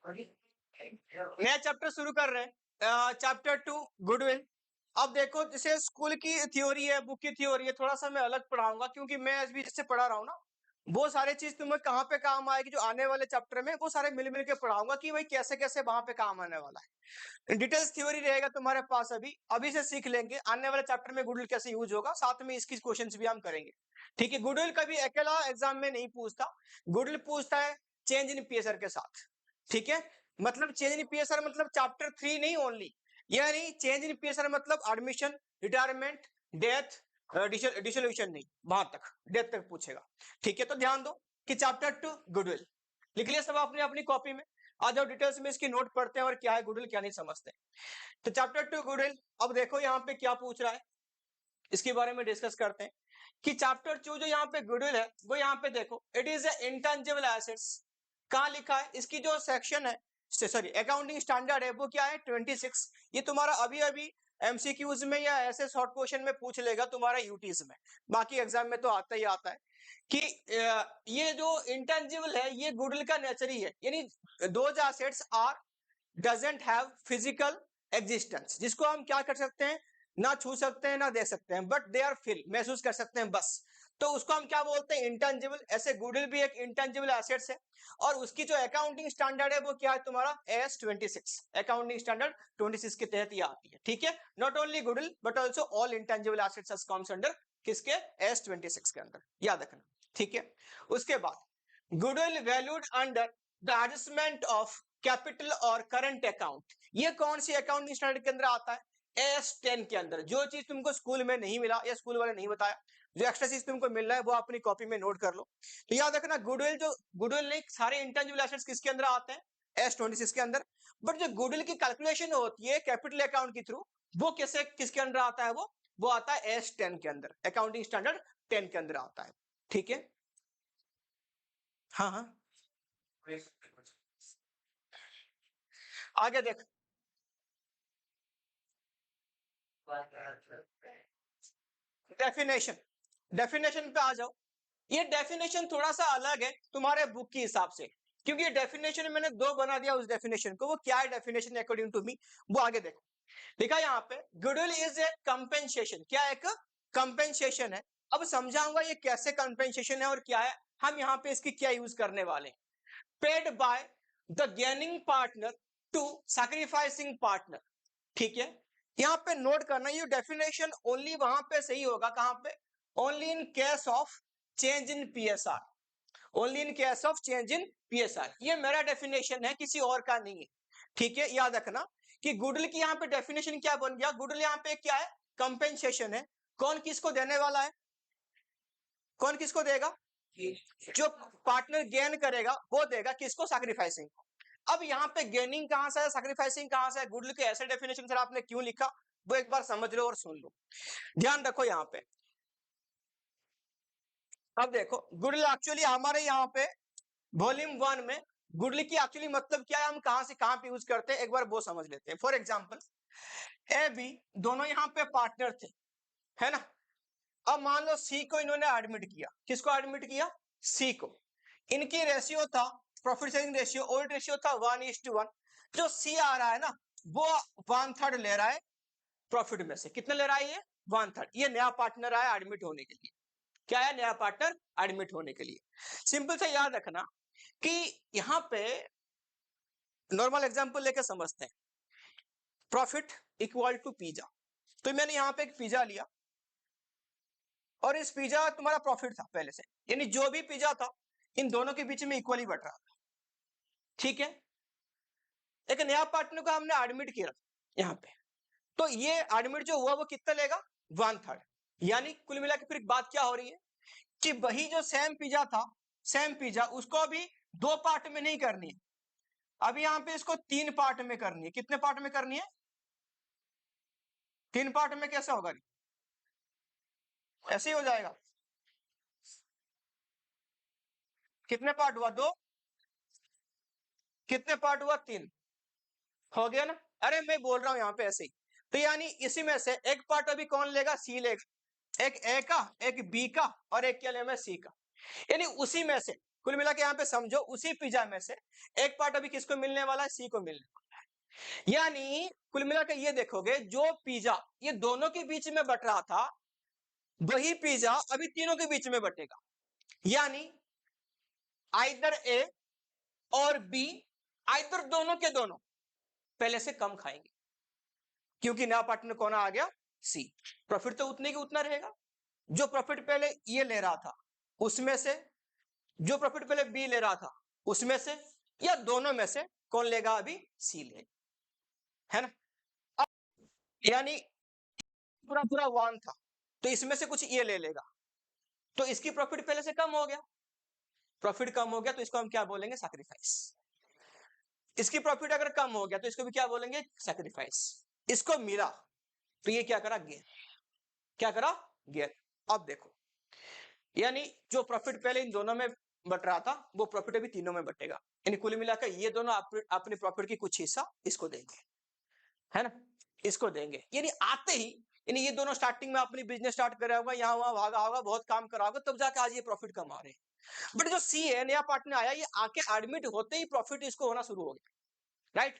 नया चैप्टर शुरू कर रहे हैं, चैप्टर 2 गुडविल। अब देखो, जैसे स्कूल की थ्योरी है, बुक की थ्योरी है, थोड़ा सा मैं अलग पढ़ाऊंगा क्योंकि मैं अभी जिससे पढ़ा रहा हूँ ना, वो सारे चीज तुम्हें कहाँ पे काम आएगी जो आने वाले चैप्टर में, वो सारे मिल मिल के पढ़ाऊंगा कि भाई कैसे कैसे वहां पे काम आने वाला है। डिटेल्स थ्योरी रहेगा तुम्हारे पास, अभी अभी से सीख लेंगे, आने वाले चैप्टर में गुडविल कैसे यूज होगा, साथ में इसकी क्वेश्चंस भी हम करेंगे। ठीक है, गुडविल कभी अकेला एग्जाम में नहीं पूछता, गुडविल पूछता है चेंज इन पीएसआर के साथ। ठीक है, मतलब चेंज इन पीएसआर मतलब चैप्टर 3 नहीं ओनली, यानी चेंज इन पीएसआर मतलब एडमिशन, रिटायरमेंट, डेथ, डिसोल्यूशन नहीं, वहां तक डेथ तक पूछेगा। ठीक है, तो ध्यान दो कि चैप्टर 2 गुडविल लिख लिया सब आपने अपनी कॉपी में। आ जाओ डिटेल्स में इसकी नोट पढ़ते हैं और क्या है गुडविल क्या नहीं समझते। तो चैप्टर 2 गुडविल, अब देखो यहाँ पे क्या पूछ रहा है, इसके बारे में डिस्कस करते हैं कि चैप्टर 2 जो यहाँ पे गुडविल है, वो यहाँ पे देखो, इट इज इंटेंजिबल एसेट्स। कहाँ लिखा है, इसकी जो सेक्शन है, सॉरी अकाउंटिंग स्टैंडर्ड है, वो क्या है 26। ये तुम्हारा अभी अभी एमसीक्यूज में या ऐसे शॉर्ट क्वेश्चन में पूछ लेगा तुम्हारा यूटीज में, बाकी एग्जाम में तो आता ही आता है कि ये जो इंटेंजिबल है ये गुडविल का नेचर ही है, यानी those assets are doesn't have physical existence, जिसको हम क्या कर सकते हैं, ना छू सकते हैं ना देख सकते हैं, बट दे आर फील, महसूस कर सकते हैं बस, तो उसको हम क्या बोलते हैं, इंटेंजिबल। ऐसे गुडविल भी एक इंटेंजिबल एसेट्स है, और उसकी जो अकाउंटिंग स्टैंडर्ड है वो क्या है तुम्हारा AS26, अकाउंटिंग स्टैंडर्ड 26 के तहत ये आती है। ठीक है, not only goodwill but also all intangible assets comes under किसके, AS26 के अंदर, याद रखना। ठीक है, उसके बाद goodwill valued under the adjustment of capital और करंट अकाउंट, ये कौन सी अकाउंटिंग स्टैंडर्ड के अंदर आता है, AS10 के अंदर। जो चीज तुमको स्कूल में नहीं मिला या स्कूल वाले नहीं बताया, जो एक्स्ट्रा चीज तुमको मिल रहा है वो अपनी कॉपी में नोट कर लो। तो याद रखना गुडविल, जो गुडविल नहीं, सारे इंटेंजिबल एसेट्स किसके अंदर आते हैं, AS26 के अंदर। बट जो गुडविल की कैलकुलेशन होती है कैपिटल अकाउंट के थ्रू, वो किससे किसके अंदर आता है, वो आता है AS10 के अंदर, अकाउंटिंग स्टैंडर्ड 10 के अंदर आता है। ठीक है, हाँ हाँ, आगे देख, डेफिनेशन, डेफिनेशन पे आ जाओ। ये डेफिनेशन थोड़ा सा अलग है तुम्हारे बुक के हिसाब से, क्योंकि ये डेफिनेशन मैंने दो बना दिया उस डेफिनेशन को, वो क्या है डेफिनेशन अकॉर्डिंग टू मी, वो आगे देखो। लिखा यहाँ पे गुडविल इज ए कंपेंसेशन, क्या एक कंपेंसेशन है। अब समझाऊंगा ये कैसे कंपेंसेशन है और क्या है, हम यहाँ पे इसकी क्या यूज करने वाले हैं। Paid by the gaining partner to sacrificing partner. ठीक है, यहाँ पे नोट करना, ये डेफिनेशन ओनली वहां पे सही होगा, कहां पे, only in case of change in PSR, only in case of change in PSR. ये मेरा डेफिनेशन है, किसी और का नहीं है। ठीक है, याद रखना कि गुडविल की यहाँ पे डेफिनेशन क्या बन गया, गुडविल यहाँ पे क्या है, कंपेंसेशन है। कौन किसको देने वाला है, कौन किसको देगा, जो पार्टनर गेन करेगा वो देगा किसको, सैक्रिफाइसिंग। अब यहाँ पे गेनिंग कहां से है, सैक्रिफाइसिंग कहां से है, गुडविल के ऐसे डेफिनेशन सर आपने क्यों लिखा, वो एक बार समझ लो और सुन लो, ध्यान रखो यहाँ पे। अब देखो गुडविल एक्चुअली हमारे यहाँ पे वॉल्यूम 1 में गुडविल की एक्चुअली मतलब क्या है, हम कहां से कहां पे यूज करते हैं, एक बार वो समझ लेते हैं। फॉर एग्जांपल ए बी दोनों यहाँ पे पार्टनर थे, है ना। अब मान लो सी को इन्होंने एडमिट किया, किसको एडमिट किया, सी को। इनकी रेशियो था, profit sharing ratio, old ratio था 1:1। जो सी आ रहा है ना, वो 1/3 ले रहा है प्रॉफिट में से, कितने ले रहा है ये, 1/3। ये नया पार्टनर आया एडमिट होने के लिए, क्या है, नया पार्टनर एडमिट होने के लिए। सिंपल से याद रखना कि यहां पे नॉर्मल एग्जांपल लेके समझते हैं, प्रॉफिट इक्वल टू पिज्जा। तो मैंने यहां पे एक पिज्जा लिया और इस पिज्जा तुम्हारा प्रॉफिट था पहले से, यानी जो भी पिज्जा था इन दोनों के बीच में इक्वली बट रहा था। ठीक है, एक नया पार्टनर को हमने एडमिट किया यहाँ पे, तो ये एडमिट जो हुआ वो कितना लेगा, 1/3। यानी कुल मिला के फिर बात क्या हो रही है कि वही जो सेम पिज्जा था, सेम पिज्जा उसको भी 2 पार्ट में नहीं करनी है, अभी यहाँ पे इसको 3 पार्ट में करनी है। कितने पार्ट में करनी है, 3 पार्ट में। कैसे होगा, ऐसे ही हो जाएगा। कितने पार्ट हुआ, 2, कितने पार्ट हुआ, 3, हो गया ना। अरे मैं बोल रहा हूं यहाँ पे ऐसे ही, तो यानी इसी में से एक पार्ट अभी कौन लेगा, सी लेगा, एक ए का, एक बी का और एक क्या लेगा, सी का। यानी उसी में से कुल मिला के यहाँ पे समझो उसी पिज्जा में से एक पार्ट अभी किसको मिलने वाला है, सी को मिलने वाला है। यानी कुल मिला के ये देखोगे जो पिज्जा ये दोनों के बीच में बट रहा था वही पिज्जा अभी तीनों के बीच में बटेगा। यानी आइदर ए और बी, आइदर दोनों के दोनों पहले से कम खाएंगे क्योंकि नया पार्टनर कौन आ गया, सी। प्रॉफिट तो उतने की उतना रहेगा। जो प्रॉफिट पहले ये ले रहा था उसमें से, जो प्रॉफिट पहले बी ले रहा था उसमें से, या दोनों में से कौन लेगा, अभी सी लेगा, है ना। अब यानी पूरा पूरा वन था तो इसमें से कुछ ये ले लेगा तो इसकी प्रॉफिट पहले से कम हो गया। प्रॉफिट कम हो गया तो इसको हम क्या बोलेंगे, सैक्रिफाइस। इसकी प्रॉफिट अगर कम हो गया तो इसको भी क्या बोलेंगे, सैक्रिफाइस। इसको मिला तो ये क्या करा, गेन। क्या करा, गेन। अब देखो यानी जो प्रॉफिट पहले इन दोनों में बट रहा था वो प्रॉफिट अभी तीनों में बटेगा। यानी कुल मिलाकर ये दोनों अपने प्रॉफिट की कुछ हिस्सा इसको देंगे, है ना, इसको देंगे। यानी आते ही, यानी ये दोनों स्टार्टिंग में अपनी बिजनेस स्टार्ट करा होगा, यहाँ वहां भागा होगा, बहुत काम करा होगा, तब जाके आज ये प्रॉफिट कमा रहे हैं। बट जो सी है, नया पार्टनर आया, ये आके एडमिट होते ही प्रॉफिट इसको होना शुरू हो गया, राइट।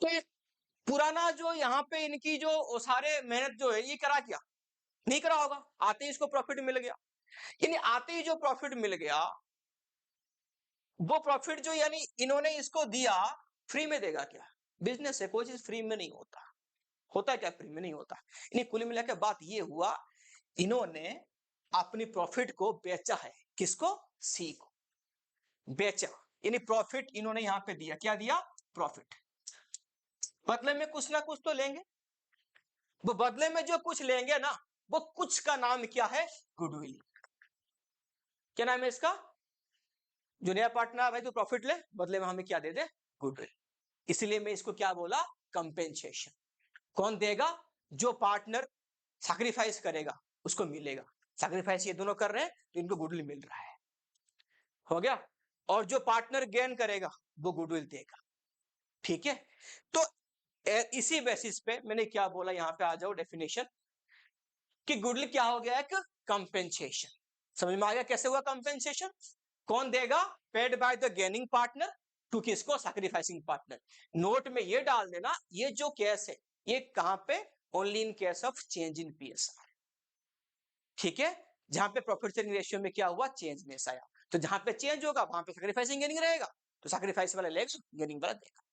तो ये पुराना जो यहाँ पे इनकी जो सारे मेहनत जो है ये करा, क्या नहीं करा होगा, आते ही इसको प्रॉफिट मिल गया। यानी आते ही जो प्रॉफिट मिल गया वो प्रॉफिट जो यानी इन्होंने इसको दिया, फ्री में देगा क्या, बिजनेस है, कोई चीज फ्री में नहीं होता, होता क्या, फ्री में नहीं होता। यानी कुल मिलाकर बात ये हुआ, इन्होंने अपनी प्रॉफिट को बेचा है, किसको, सी को बेचा। यानी प्रॉफिट इन्होंने यहां पे दिया, क्या दिया, प्रॉफिट। बदले में कुछ ना कुछ तो लेंगे, वो बदले में जो कुछ लेंगे ना, वो कुछ का नाम क्या है, गुडविल। क्या नाम है इसका, जो नया पार्टनर भाई तो प्रॉफिट ले, बदले में हमें क्या दे दे, गुडविल। इसलिए मैं इसको क्या बोला, कंपेंसेशन। कौन देगा, जो पार्टनर सैक्रिफाइस करेगा उसको मिलेगा। सैक्रिफाइस ये दोनों कर रहे हैं तो इनको गुडविल मिल रहा है, हो गया। और जो पार्टनर गेन करेगा वो गुडविल देगा, ठीक है। तो इसी बेसिस पे मैंने क्या बोला, यहां पे आ जाओ डेफिनेशन, कि गुडविल क्या हो गया, एक कंपेंसेशन। समझ में आ गया कैसे हुआ कंपेंसेशन, कौन देगा, paid by the gaining partner to किसको, सैक्रिफाइसिंग पार्टनर। नोट में ये डाल देना, ये जो केस है ये कहां पे, only in case of change in PSR, ठीक है। जहां पे प्रॉफिट शेयरिंग रेशियो में क्या हुआ, चेंजनेस आया, तो जहां पे चेंज होगा वहां पे सैक्रिफाइसिंग गेनिंग रहेगा, तो सैक्रिफाइस वाला लेगा, गेनिंग वाला देगा,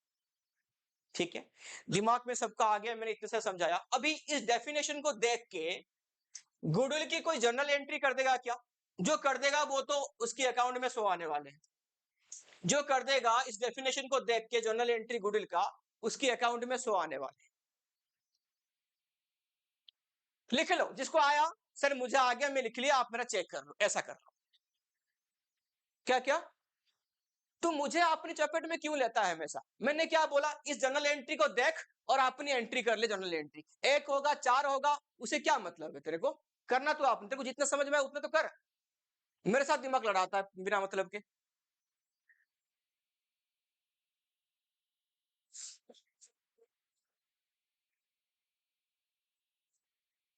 ठीक है। दिमाग में सबका आ गया, मैंने इतने से समझाया। अभी इस डेफिनेशन को देख के गुडविल की कोई जर्नल एंट्री कर देगा क्या, जो कर देगा वो तो उसकी अकाउंट में शो आने वाले हैं। जो कर देगा इस डेफिनेशन को देख के जर्नल एंट्री गुडविल का, उसकी अकाउंट में शो आने वाले। लिख लो, जिसको आया, सर मुझे आ गया, मैं लिख लिया, आप मेरा चेक कर लो, ऐसा कर लो। क्या क्या, तू मुझे अपनी चपेट में क्यों लेता है हमेशा, मैंने क्या बोला, इस जर्नल एंट्री को देख और अपनी एंट्री कर ले, जर्नल एंट्री 1 होगा 4 होगा, उसे क्या मतलब है तेरे को, करना तो आपने, तेरे को जितना समझ में आए उतना तो कर, मेरे साथ दिमाग लड़ाता है बिना मतलब के।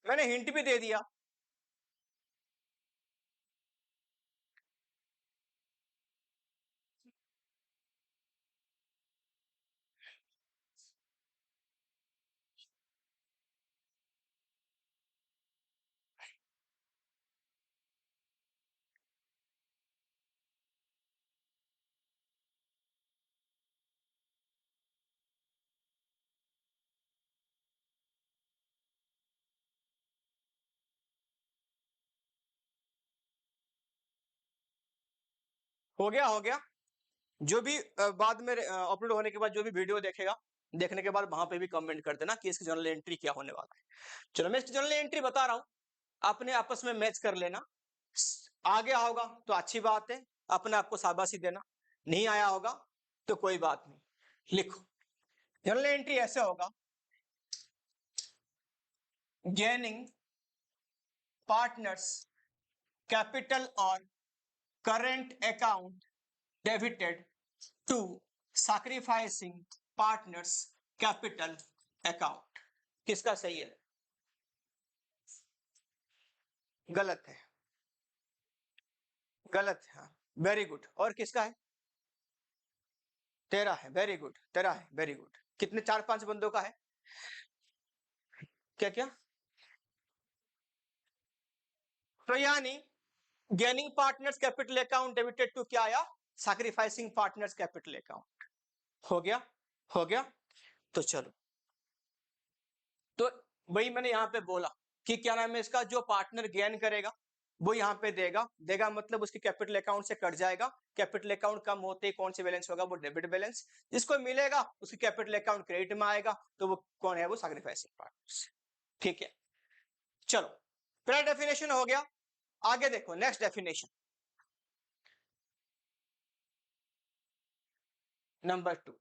मैंने हिंट भी दे दिया। हो गया, हो गया। जो भी बाद में अपलोड होने के बाद जो भी वीडियो देखेगा, देखने के बाद वहां पे भी कमेंट कर देना कि इसकी जर्नल एंट्री क्या होने वाला है। चलो मैं इसकी जर्नल एंट्री बता रहा हूं, अपने आपस में मैच कर लेना। आ गया होगा तो अच्छी बात है, अपने आप को शाबाशी देना, नहीं आया होगा तो कोई बात नहीं, लिखो। जर्नल एंट्री ऐसे होगा, गेनिंग पार्टनर्स कैपिटल और current account debited to sacrificing partners capital account. किसका सही है, गलत है, गलत है, हाँ। Very good. और किसका है? तेरा है, वेरी गुड, तेरा है, वेरी गुड। कितने? 4-5 बंदों का है। क्या क्या? तो यानी gaining partners capital account debited to क्या आया? Sacrificing partners capital account. हो गया, हो गया। तो चलो, तो वही मैंने यहां पे बोला कि क्या नाम है इसका, जो पार्टनर गेन करेगा वो यहां पे देगा। देगा मतलब उसकी कैपिटल अकाउंट से कट जाएगा। कैपिटल अकाउंट कम होते ही कौन सी बैलेंस होगा? वो डेबिट बैलेंस। जिसको मिलेगा उसकी कैपिटल अकाउंट क्रेडिट में आएगा, तो वो कौन है? वो सैक्रिफाइसिंग पार्टनर्स। ठीक है, चलो, पहला डेफिनेशन हो गया। आगे देखो next definition, number 2।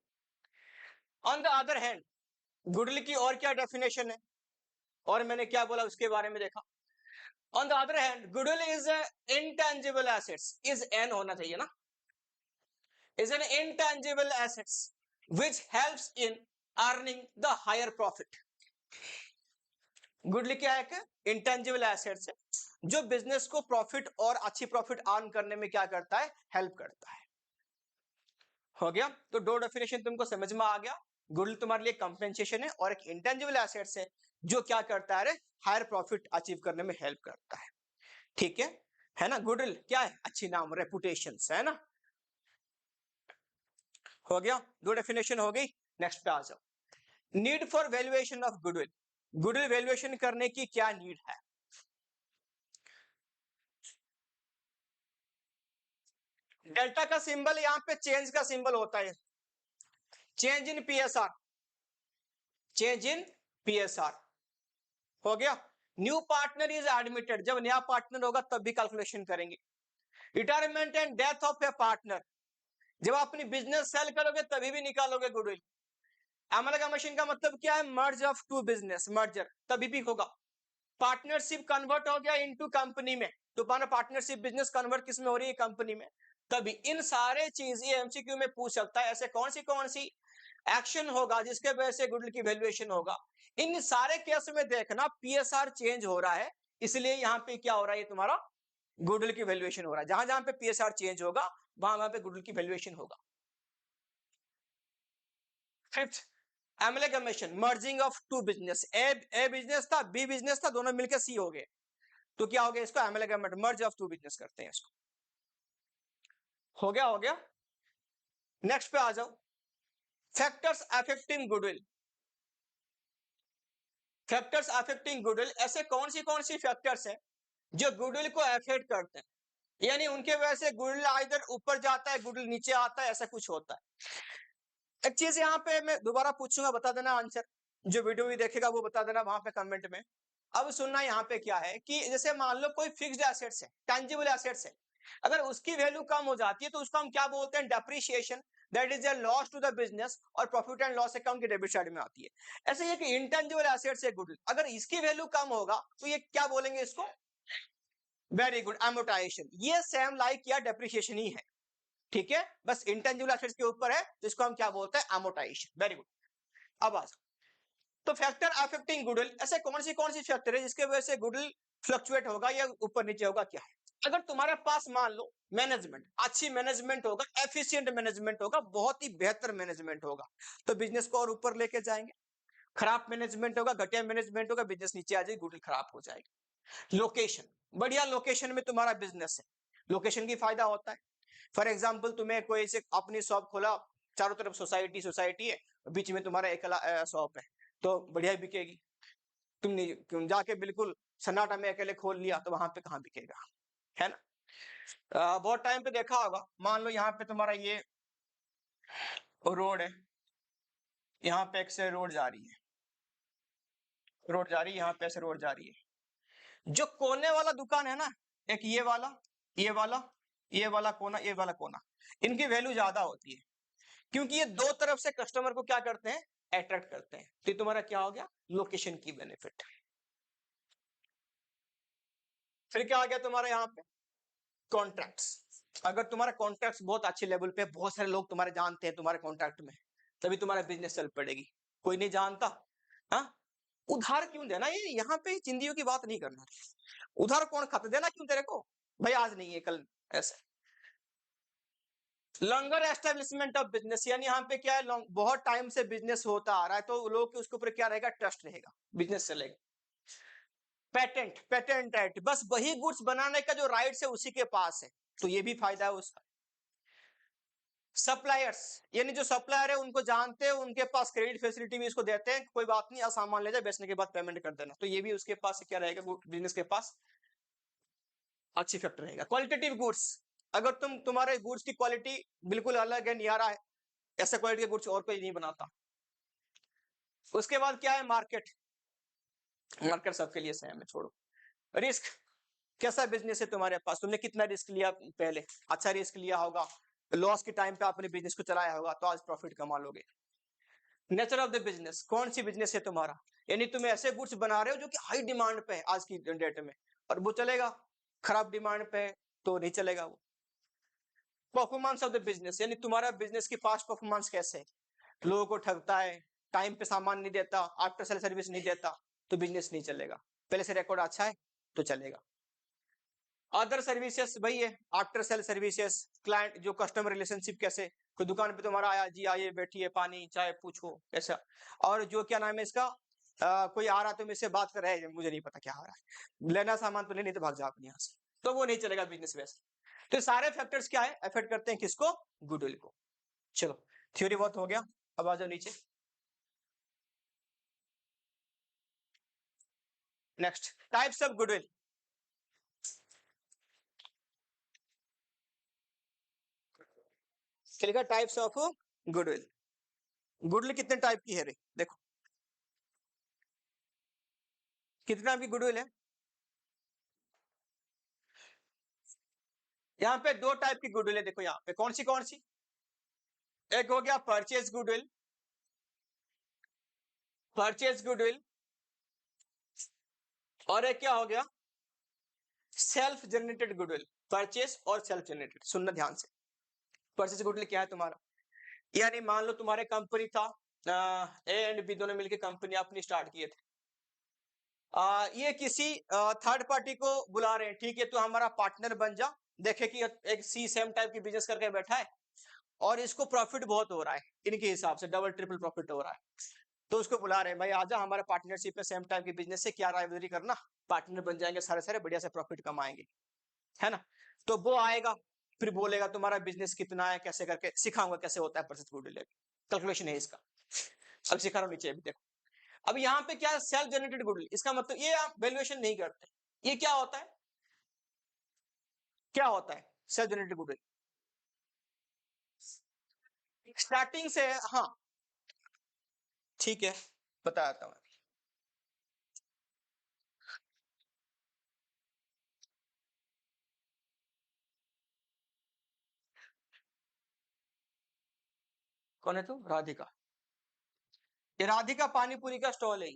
On the other hand, goodwill की और क्या डेफिनेशन है, और मैंने क्या बोला उसके बारे में देखा। On the other hand, goodwill is intangible assets, is an होना चाहिए ना, is an intangible assets which helps in earning the higher profit. Goodwill क्या है? कि इंटेंजिबल एसेट्स है जो बिजनेस को प्रॉफिट और अच्छी प्रॉफिट अर्न करने में क्या करता है? हेल्प करता है। हो गया, तो दो डेफिनेशन तुमको समझ में आ गया। गुडविल तुम्हारे लिए कंपेंसेशन है और एक इंटेंजिबल एसेट्स है जो क्या करता है? हायर प्रॉफिट अचीव करने में हेल्प करता है। ठीक है ना? गुडविल क्या है? अच्छी नाम, रेपुटेशन है ना। हो गया, दो डेफिनेशन हो गई। नेक्स्ट पे आ जाओ। Need for valuation of goodwill, goodwill valuation करने की क्या नीड है? डेल्टा का सिंबल यहां पे चेंज का सिंबल होता है, change in PSR, change in PSR. हो गया। न्यू पार्टनर इज एडमिटेड, जब नया पार्टनर होगा तब भी कैलकुलेशन करेंगे। Retirement and death of A partner, जब अपनी बिजनेस सेल करोगे तभी भी निकालोगे गुडविल। एमलगमेशन का मतलब क्या है? मर्ज ऑफ टू बिजनेस, मर्जर, तभी भी होगा। पार्टनरशिप कन्वर्ट हो गया इनटू कंपनी में, तो पार्टनरशिप बिजनेस कन्वर्ट किस में हो रही है? कंपनी में। तभी इन सारे चीज ये एमसीक्यू में पूछ सकता है, ऐसे कौन सी एक्शन होगा जिसके वजह से गुडविल की वैल्यूएशन होगा। इन सारे केस में देखना पीएसआर चेंज हो रहा है, इसलिए यहां पे क्या हो रहा है? ये तुम्हारा गुडविल की वैल्यूएशन हो रहा है। जहां जहां पे पीएसआर चेंज होगा वहां वहां पे गुडविल की वैल्यूएशन होगा। Fifth, amalgamation, merging of two business, A business था, बी बिजनेस था, दोनों मिलकर सी हो गए, तो क्या हो गया? इसको amalgamate, merge of two business करते हैं इसको। हो गया, हो गया। नेक्स्ट पे आ जाओ, factors affecting goodwill. Factors affecting goodwill, ऐसे कौन सी फैक्टर्स हैं जो गुडविल को अफेक्ट करते हैं, यानी उनके वजह से गुडविल इधर ऊपर जाता है, गुडविल नीचे आता है, ऐसा कुछ होता है। एक चीज यहाँ पे मैं दोबारा पूछूंगा, बता देना आंसर, जो वीडियो भी देखेगा वो बता देना वहां पे कमेंट में। अब सुनना, यहाँ पे क्या है कि जैसे मान लो कोई फिक्स्ड एसेट्स है, टेंजिबल एसेट्स है, अगर उसकी वैल्यू कम हो जाती है तो उसको हम क्या बोलते हैं? Depreciation, that is a loss to the business, और प्रॉफिट एंड लॉस अकाउंट की डेबिट साइड में आती है। ऐसे ये कि इंटेंजिबल एसेट्स है गुडविल, अगर इसकी वैल्यू कम होगा तो ये क्या बोलेंगे इसको? Very good, amortization. ये सेम लाइक या डेप्रिसिएशन ही है। ठीक है, बस इंटेंजिबल एसेट्स के ऊपर है, तो इसको हम क्या बोलते हैं? एमोटाइजेशन। Very good. अब आ जाओ, तो फैक्टर अफेक्टिंग गुडविल, ऐसे कौन सी फैक्टर है जिसके वजह से गुडविल फ्लक्चुएट होगा या ऊपर नीचे होगा? क्या है? अगर तुम्हारे पास मान लो मैनेजमेंट, अच्छी मैनेजमेंट होगा, एफिशिएंट मैनेजमेंट होगा, बहुत ही बेहतर मैनेजमेंट होगा, तो बिजनेस को और ऊपर लेके जाएंगे। खराब मैनेजमेंट होगा, घटिया मैनेजमेंट होगा, बिजनेस नीचे आ जाएगी, गुडविल खराब हो जाएगी। लोकेशन, बढ़िया लोकेशन में तुम्हारा बिजनेस है, लोकेशन की फायदा होता है। फॉर एग्जाम्पल, तुम्हें कोई से अपनी शॉप खोला, चारों तरफ सोसाइटी सोसाइटी है, बीच में तुम्हारा एक शॉप है, तो बढ़िया बिकेगी। तुम जाके बिल्कुल सन्नाटा में अकेले खोल लिया तो वहां पे कहाँ बिकेगा? है ना? बहुत टाइम पे देखा होगा, मान लो यहाँ पे तुम्हारा ये रोड है, यहाँ पे एक से रोड जा रही है, रोड जा रही है, यहाँ पे से रोड जा रही है। जो कोने वाला दुकान है ना, एक ये वाला, ये वाला कोना, ये वाला कोना, इनकी वैल्यू ज्यादा होती है, क्योंकि ये दो तरफ से कस्टमर को क्या करते हैं? अट्रैक्ट करते हैं। तो तुम्हारा क्या हो गया? लोकेशन की बेनिफिट। फिर क्या आ गया तुम्हारा यहाँ पे? कॉन्ट्रैक्ट्स, अगर तुम्हारा कॉन्ट्रैक्ट्स बहुत अच्छे लेवल पे, बहुत सारे लोग तुम्हारे जानते हैं तुम्हारे कॉन्ट्रैक्ट में, तभी तुम्हारा बिजनेस चल पड़ेगी। कोई नहीं जानता, हाँ, उधार क्यों देना? ये यहाँ पे चिंदियों की बात नहीं करना। उधार कौन खाता? देना क्यों तेरे को? भाई आज नहीं है कल, ऐसे। लॉन्गर एस्टेब्लिशमेंट ऑफ बिजनेस, यानी यहाँ पे क्या है, बहुत टाइम से बिजनेस होता आ रहा है, तो लोग उसके ऊपर क्या रहेगा, ट्रस्ट रहेगा, बिजनेस चलेगा। पेटेंट, पेटेंट राइट, बस वही गुड्स बनाने का जो राइट्स है उसी के पास है, तो ये भी फायदा है उसका। सप्लायर्स, यानी जो सप्लायर है उनको जानते हैं, उनके पास क्रेडिट फैसिलिटी भी इसको देते हैं, कोई बात नहीं, सामान ले जाए, बेचने के बाद पेमेंट कर देना, तो ये भी उसके पास क्या रहेगा, बिजनेस के पास अच्छी फैक्टर रहेगा। क्वालिटेटिव गुड्स, अगर तुम्हारे गुड्स की क्वालिटी बिल्कुल अलग है, नियारा है, ऐसा क्वालिटी के गुड्स और कोई नहीं बनाता। उसके बाद क्या है, मार्केट, मार्केट सबके लिए सेम है, छोड़ो। रिस्क, कैसा बिजनेस है तुम्हारे पास, तुमने कितना रिस्क लिया पहले, अच्छा रिस्क लिया होगा, लॉस के टाइम पे आपने बिजनेस को चलाया होगा, तो आज प्रॉफिट कमा लोगे। नेचर ऑफ द बिजनेस, कौन सी बिजनेस है तुम्हारा, यानी तुम ऐसे गुड्स बना रहे हो जो कि हाई डिमांड पे है आज की डेट में, और वो चलेगा, खराब डिमांड पे है तो नहीं चलेगा वो। परफॉर्मेंस ऑफ द बिजनेस, यानी तुम्हारा बिजनेस की पास्ट परफॉर्मेंस कैसे है, लोगों को ठगता है, टाइम पे सामान नहीं देता, आफ्टर सेल सर्विस नहीं देता, तो बिजनेस नहीं चलेगा। पहले से रिकॉर्ड अच्छा है तो चलेगा। अदर सर्विसेज वही है, आफ्टर सेल सर्विसेज, क्लाइंट जो कस्टमर रिलेशनशिप, कैसे कोई दुकान पे तुम्हारा आया, जी आइए बैठिए, पानी चाय पूछो ऐसा, और जो क्या नाम है इसका, कोई आ रहा तो मेरे से बात कर रहा है, मुझे नहीं पता क्या हो रहा है, लेना सामान तो नहीं तो भाग जाओ अपने यहाँ से, तो वो नहीं चलेगा बिजनेस वैसे। तो ये सारे फैक्टर्स क्या है, अफेक्ट करते हैं किसको, गुडविल को। चलो थ्योरी बहुत हो गया, अब आ जाओ नीचे। Next, types of goodwill. चलेगा, टाइप्स ऑफ गुडविल। गुडविल कितने टाइप की है रे, देखो कितना भी गुडविल है। यहाँ पे दो टाइप की गुडविल है, देखो यहाँ पे कौन सी, एक हो गया परचेज गुडविल, परचेज गुडविल, और एक क्या हो गया, सेल्फ जनरेटेड गुडविल। परचेज और सेल्फ जनरेटेड, सुनना ध्यान से। परचेज गुडविल क्या है तुम्हारा, यानी मान लो तुम्हारे कंपनी था, ए एंड बी दोनों मिलकर कंपनी अपनी स्टार्ट किए थे, ये किसी थर्ड पार्टी को बुला रहे हैं, ठीक है, तो हमारा पार्टनर बन जा, देखे कि एक सी सेम टाइप की बिजनेस करके बैठा है और इसको प्रॉफिट बहुत हो रहा है, इनके हिसाब से डबल ट्रिपल प्रॉफिट हो रहा है, तो उसको बुला रहे हैं, भाई आजा हमारा पार्टनरशिप में, सेम टाइप की बिजनेस से क्या रायवरी करना, पार्टनर बन जाएंगे, सारे सारे बढ़िया से प्रॉफिट कमाएंगे, है ना। तो वो आएगा, फिर बोलेगा तुम्हारा बिजनेस कितना है, कैसे करके सिखाऊंगा कैसे होता है परचेज गुडविल, कैलकुलेशन है इसका, अब सिखा रहा हूँ नीचे अभी देखो। अब यहाँ पे क्या है, सेल्फ जनरेटेड गुडविल, इसका मतलब ये आप वैल्यूएशन नहीं करते, ये क्या होता है, क्या होता है सेल्फ जनरेटेड गुडविल, स्टार्टिंग से, हाँ ठीक है बताता हूँ। कौन है तू, राधिका, ये राधिका पानी पूरी का स्टॉल है,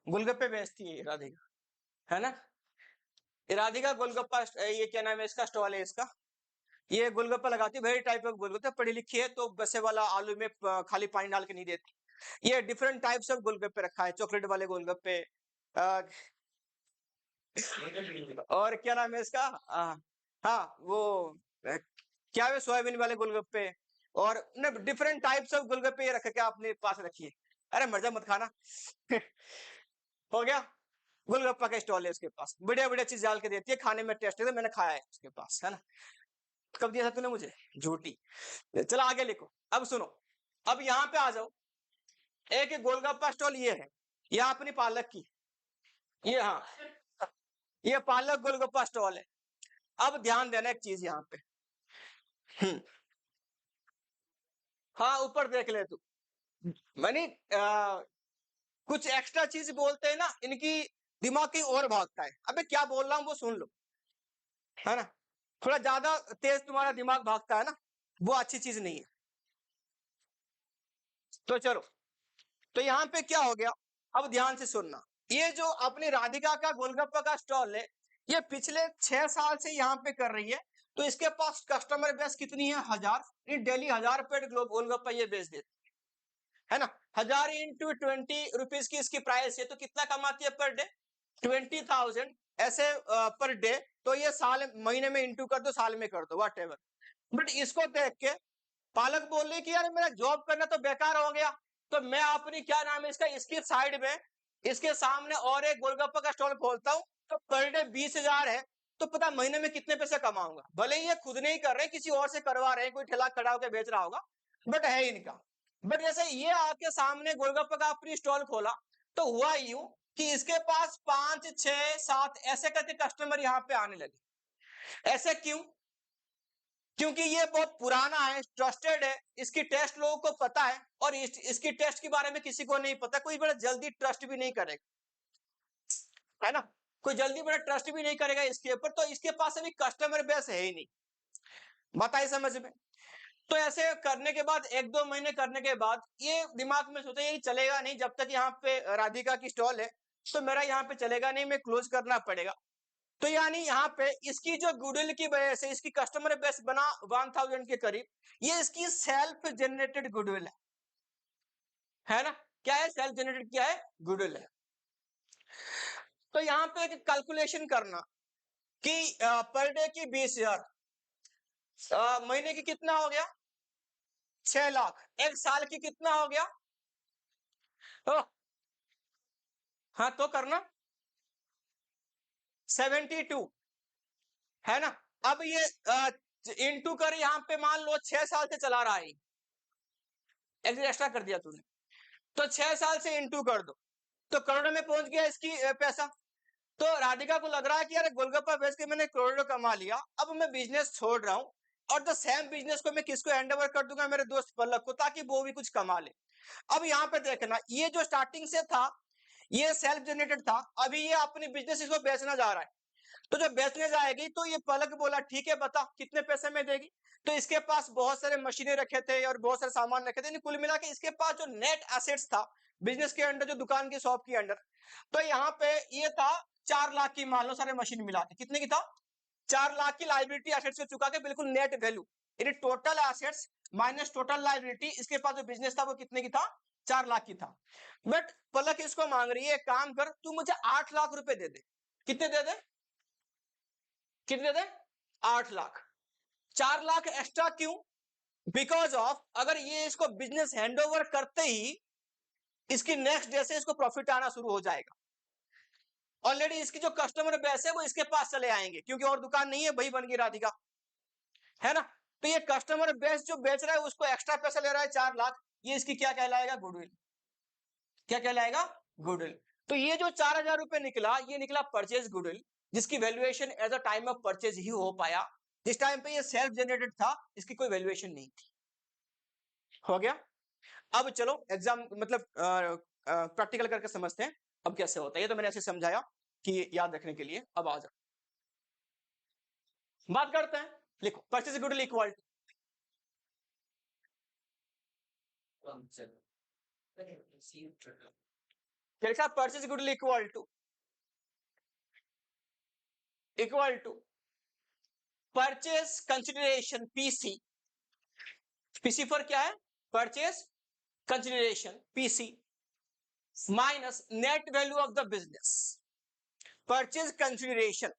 गोलगप्पे बेचती है ये राधिका, है ना, ये राधिका गोलगप्पा, ये क्या नाम है इसका, स्टॉल है इसका, ये गोलगप्पा लगाती है, वेरी टाइप ऑफ गोलगप्पा, पढ़ी लिखी है, तो बसे वाला आलू में खाली पानी डाल के नहीं देती, ये डिफरेंट टाइप्स ऑफ गोलगप्पे रखा है, चॉकलेट वाले गोलगप्पे, अ, और क्या नाम है इसका, हाँ वो क्या है, सोयाबीन वाले गोलगप्पे, और डिफरेंट टाइप्स ऑफ गोलगप्पे ये रख के आपने पास रखिए, अरे मर्जा मत खाना। हो गया, गोलगप्पा का स्टॉल है उसके पास, बढ़िया बढ़िया चीज डाल के देती है, खाने में टेस्ट है, तो मैंने खाया है उसके पास, है ना। कब दिया था तूने मुझे, झूठी। चलो आगे लिखो, अब सुनो, अब यहाँ पे आ जाओ, एक गोलगप्पा स्टॉल ये है, ये अपनी पालक की, ये हाँ, ये पालक गोलगप्पा स्टॉल है। अब ध्यान देना एक चीज यहाँ पे, हम्म, हाँ ऊपर देख ले तू, मैंने कुछ एक्स्ट्रा चीज बोलते हैं ना, इनकी दिमाग कहीं और भागता है, अबे क्या बोल रहा हूँ वो सुन लो, है ना, थोड़ा ज्यादा तेज तुम्हारा दिमाग भागता है ना, वो अच्छी चीज नहीं है। तो चलो, तो यहाँ पे क्या हो गया, अब ध्यान से सुनना, ये जो अपनी राधिका का गोलगप्पा का स्टॉल है, ये पिछले 6 साल से यहाँ पे कर रही है, तो इसके पास कस्टमर बेस कितनी है, 1000, ये डेली 1000 प्लेट गोलगप्पा ये बेच देती है ना, 1000 इंटू 20 रुपीज की इसकी प्राइस है, तो कितना कमाती है पर डे, 20,000 ऐसे पर डे, तो ये साल महीने में इंटू कर दो, साल में कर दो, वट एवर, बट इसको देख के पालक बोल रही कि यार मेरा जॉब करना तो बेकार हो गया, तो मैं अपनी क्या नाम है इसका, इसकी साइड में इसके सामने और एक गोलगप्पा का स्टॉल खोलता हूँ, तो पर डे 20,000 है, तो पता महीने में कितने पैसे कमाऊंगा। भले ही ये खुद नहीं कर रहे, किसी और से करवा रहे हैं, कोई ठेला खड़ा होकर बेच रहा होगा, बट है इनका। बट जैसे ये आपके सामने गोलगप्पा का अपनी स्टॉल खोला, तो हुआ यूं कि इसके पास 5 6 7 ऐसे करके कस्टमर यहाँ पे आने लगे। ऐसे क्यों? क्योंकि ये बहुत पुराना है, ट्रस्टेड है, इसकी टेस्ट लोगों को पता है, और इसकी टेस्ट के बारे में किसी को नहीं पता, कोई बड़ा जल्दी ट्रस्ट भी नहीं करेगा, है ना, कोई जल्दी बड़ा ट्रस्ट भी नहीं करेगा इसके ऊपर, तो इसके पास अभी कस्टमर बेस है ही नहीं। बताइए समझ में? तो ऐसे करने के बाद 1-2 महीने करने के बाद ये दिमाग में सोचा ये चलेगा नहीं, जब तक यहाँ पे राधिका की स्टॉल है तो मेरा यहाँ पे चलेगा नहीं, मैं क्लोज करना पड़ेगा। तो यानी यहाँ पे इसकी जो गुडविल की वजह से इसकी कस्टमर बेस बना 1000 के करीब, ये इसकी सेल्फ जनरेटेड गुडविल है ना? क्या है? सेल्फ जनरेटेड क्या है? गुडविल है। तो यहाँ पे एक कैलकुलेशन करना कि पर डे की 20,000, महीने की कितना हो गया? 6 लाख। एक साल की कितना हो गया? तो हाँ तो करना 72, है ना? अब ये इंटू कर, यहाँ पे मान लो 6 साल से चला रहा है, एक एक्स्ट्रा कर दिया तूने, तो 6 साल से इंटू कर दो, तो करोड़ में पहुंच गया इसकी पैसा। तो राधिका को लग रहा है कि यार गोलगप्पा बेच के मैंने करोड़ों कमा लिया, अब मैं बिजनेस छोड़ रहा हूं, और द सेम बिजनेस को मैं किसको हैंड ओवर कर दूंगा? मेरे दोस्त पलक को, ताकि वो भी कुछ कमा ले। अब यहाँ पे देखना, ये जो स्टार्टिंग से था ये सेल्फ जनरेटेड था, अभी ये अपनी बिजनेस इसको बेचना जा रहा है, तो जब बेचने जाएगी तो ये पलक बोला ठीक है बता कितने पैसे में देगी। तो इसके पास बहुत सारे मशीनें रखे थे और बहुत सारे सामान रखे थे, कुल मिला के इसके पास जो नेट एसेट्स था बिजनेस के अंडर, जो दुकान की शॉप के अंडर, तो यहाँ पे ये था 4 लाख की, मान लो सारे मशीन मिला के कितने की था? 4 लाख की लाइबिलिटी एसेट्स से चुका के बिल्कुल नेट वैल्यू, यानी total assets minus total liability, इसके पास जो बिजनेस था वो कितने की था? 4 लाख की था। बट पलक इसको मांग रही है, काम कर तू मुझे 8 लाख रुपए दे दे। कितने दे दे? कितने दे? 8 लाख। 4 लाख एक्स्ट्रा क्यों? बिकॉज ऑफ अगर ये इसको बिजनेस हैंडओवर करते ही इसकी नेक्स्ट डे से इसको प्रॉफिट आना शुरू हो जाएगा, ऑलरेडी इसकी जो कस्टमर बेस है वो इसके पास चले आएंगे, क्योंकि और दुकान नहीं है, वही बन गई राधिका, है ना? तो ये कस्टमर बेस जो बेच रहा है उसको एक्स्ट्रा पैसा ले रहा है 4 लाख, ये इसकी क्या कहलाएगा? गुडविल। क्या कहलाएगा? गुडविल। तो ये जो 4,000 रुपए निकला, ये निकला परचेज गुडविल, जिसकी valuation as a time of purchase ही हो पाया। जिस टाइम पे ये सेल्फ जनरेटेड था इसकी कोई वैल्यूएशन नहीं थी। हो गया? अब चलो एग्जाम मतलब प्रैक्टिकल करके समझते हैं अब कैसे होता है। ये तो मैंने ऐसे समझाया कि याद रखने के लिए। अब आ जाओ बात करते हैं। लिखो purchase goodwill equal purchase goodwill equal to purchase consideration PC. PC for क्या है? Purchase consideration PC minus net value of the business. Purchase consideration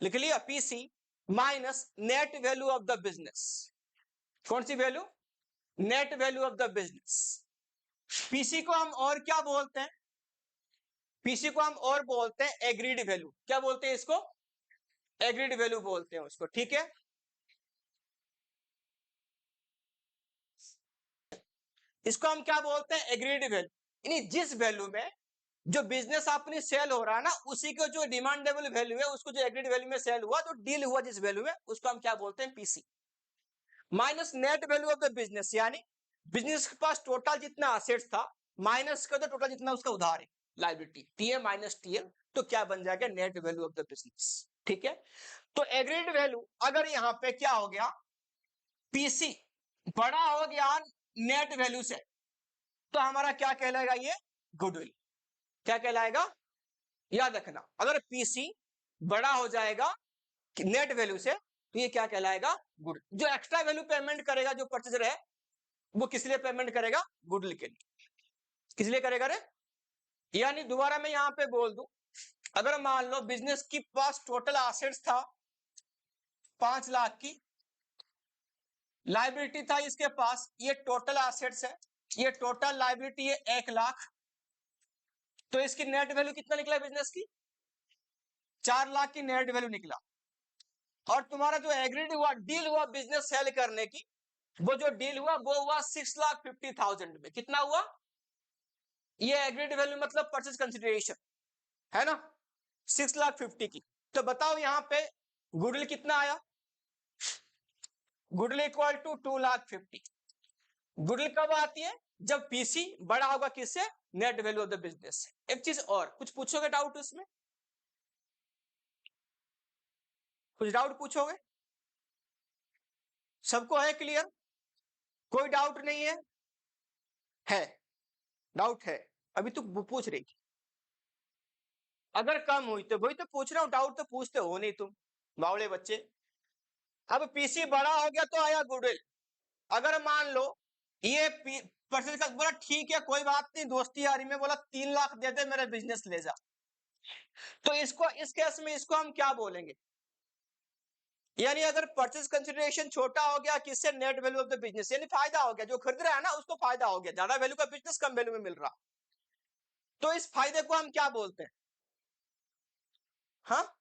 लिख लिया, PC minus net value of the business. कौन सी value? Net value of the business. PC को हम और क्या बोलते हैं? पीसी को हम और बोलते हैं एग्रीड वैल्यू। क्या बोलते हैं इसको? एग्रीड वैल्यू बोलते हैं उसको, ठीक है? इसको हम क्या बोलते हैं? Agreed value. यानी जिस वैल्यू में जो बिजनेस अपनी सेल हो रहा है ना, उसी का जो डिमांडेबल वैल्यू है उसको जो एग्रीड वैल्यू में सेल हुआ, तो डील हुआ जिस वैल्यू में, उसको हम क्या बोलते हैं? PC minus net value of the business, यानी बिजनेस के पास टोटल जितना असेट्स था माइनस कर दो टोटल जितना उसका उधार है, लायबिलिटी, टीए माइनस टीएल, तो क्या बन जाएगा? Net value of the business. ठीक है? तो एग्रीड वैल्यू अगर यहां पे क्या हो गया? पीसी बड़ा हो गया नेट वैल्यू से, तो हमारा क्या कहलाएगा? ये गुडविल। क्या कहलाएगा? याद रखना, अगर पीसी बड़ा हो जाएगा नेट वैल्यू से तो ये क्या कहलाएगा? गुड। जो एक्स्ट्रा वैल्यू पेमेंट करेगा जो परचेजर है, वो किस लिए पेमेंट करेगा? गुडविल के लिए। किस लिए करेगा रे? यानी दोबारा मैं यहां पे बोल दूं, अगर मान लो बिजनेस की पास टोटल एसेट्स था 5 लाख की, लाइबिलिटी था इसके पास, ये टोटल एसेट्स है, ये टोटल लाइबिलिटी है 1 लाख, तो इसकी नेट वैल्यू कितना निकला बिजनेस की? 4 लाख की नेट वैल्यू निकला। और तुम्हारा जो एग्रीड हुआ, डील हुआ बिजनेस सेल करने की, वो जो डील हुआ वो हुआ 6,50,000 में। कितना हुआ? ये एग्रीड वैल्यू मतलब परचेज कंसिडरेशन है ना, 6,50,000 की। तो बताओ यहाँ पे गुडविल कितना आया? Goodwill equal to 2,50,000। गुडविल कब आती है? जब पीसी बड़ा होगा किससे? Net value of the business. एक चीज और, कुछ पूछोगे डाउट उसमें? कुछ डाउट पूछोगे? सबको है क्लियर? कोई डाउट नहीं है? है डाउट है? अभी तू पूछ रही थी। अगर कम हुई तो वही तो पूछ रहा हूं, डाउट तो पूछते हो नहीं तुम बावड़े बच्चे। अब पीसी बड़ा हो गया तो आया गुडविल। अगर मान लो ये परसेंट का बोला ठीक है कोई बात नहीं, दोस्ती यारी में बोला 3 लाख दे दे मेरा बिजनेस ले जा, तो इसको इस केस में इसको हम क्या बोलेंगे? यानी अगर परचेज कंसिडरेशन छोटा हो गया किससे? Net value of the business, यानी फायदा हो गया, जो खरीद रहा है ना उसको फायदा हो गया, ज्यादा वैल्यू का बिजनेस कम वैल्यू में मिल रहा, तो इस फायदे को हम क्या बोलते हैं? हाँ,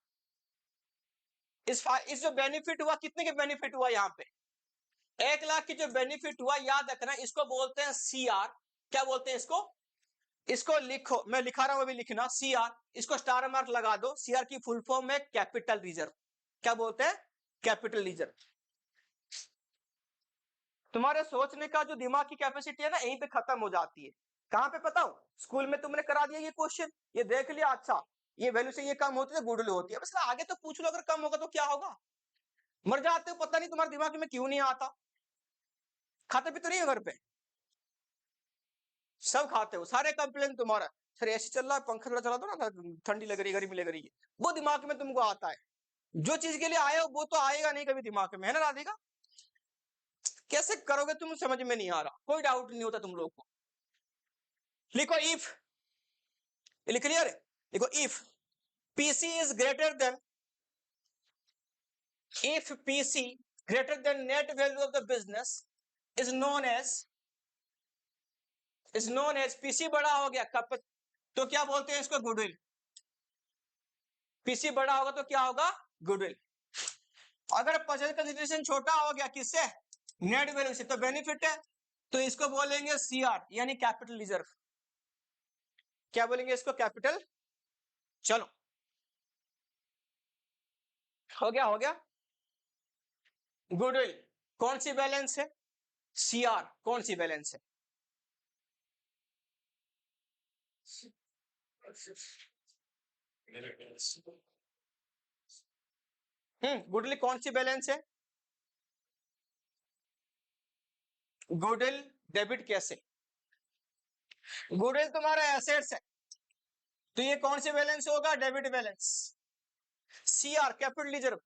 इस जो बेनिफिट हुआ, कितने के बेनिफिट हुआ यहाँ पे? 1 लाख की जो बेनिफिट हुआ, याद रखना इसको बोलते हैं सीआर। क्या बोलते हैं इसको? इसको लिखो, मैं लिखा रहा हूं अभी, लिखना सीआर, इसको स्टार मार्क लगा दो। सीआर की फुल फॉर्म है कैपिटल रिजर्व। क्या बोलते हैं? Capital reserve. तुम्हारे सोचने का जो दिमाग की कैपेसिटी है ना, यहीं पे खत्म हो जाती है। कहां पे पता हो? स्कूल में तुमने करा दिया ये क्वेश्चन, ये देख लिया, अच्छा ये वैल्यू से ये कम होती है, गुडविल होती है, बस आगे तो पूछ लो अगर कम होगा तो क्या होगा। मर जाते हो, पता नहीं तुम्हारे दिमाग में क्यों नहीं आता। खाते भी तो नहीं हो घर पे? सब खाते हो, सारे कंप्लेन तुम्हारा, सर ऐसे चल रहा है, पंखा थोड़ा चला दो ना, ठंडी लग रही है, गर्मी लग रही है, वो दिमाग में तुमको आता है। जो चीज के लिए आए हो वो तो आएगा नहीं कभी दिमाग में, है ना राधिका? कैसे करोगे तुम, समझ में नहीं आ रहा। कोई डाउट नहीं होता तुम लोग को। लिखो इफ, क्लियर है? लिखो if PC is greater than, if PC greater than net value of the business is known as, PC बड़ा हो गया कब, तो क्या बोलते हैं इसको? गुडविल। पीसी बड़ा होगा तो क्या होगा? गुडविल। अगर परचेज कंसिडरेशन छोटा हो गया किससे? नेट वैल्यू से, तो बेनिफिट है, तो इसको बोलेंगे सीआर यानी कैपिटल रिजर्व। क्या बोलेंगे इसको? कैपिटल। चलो हो गया, हो गया। गुडविल कौन सी बैलेंस है? सीआर कौन सी बैलेंस है? गुडविल कौन सी बैलेंस है? गुडविल डेबिट कैसे? गुडविल तुम्हारा एसेट्स है, तो ये कौन सी बैलेंस होगा? Debit balance. CR capital reserve,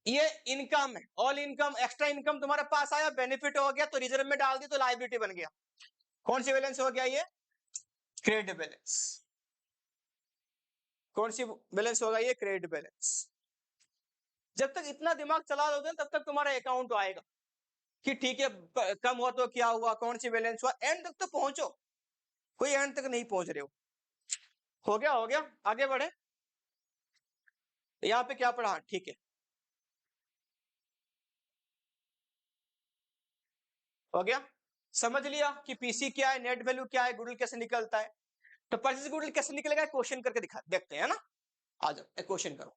ये इनकम है, ऑल इनकम, एक्स्ट्रा इनकम तुम्हारे पास आया, बेनिफिट हो गया तो रिजर्व में डाल दी तो लायबिलिटी बन गया। कौन सी बैलेंस हो गया ये? Credit balance. कौन सी बैलेंस होगा ये? Credit balance. जब तक इतना दिमाग चला दोगे तब तक तुम्हारा अकाउंट आएगा कि ठीक है कम हुआ तो क्या हुआ, कौन सी बैलेंस हुआ, एंड तक तो पहुंचो। कोई एंड तक नहीं पहुंच रहे हो गया, हो गया, आगे बढ़े। यहाँ पे क्या पढ़ा? ठीक है, हो गया। समझ लिया कि पीसी क्या है, नेट वैल्यू क्या है, गुडविल कैसे निकलता है। तो परचेज गुडविल कैसे निकलेगा, क्वेश्चन करके दिखा देखते हैं ना। आ जाओ एक क्वेश्चन करो।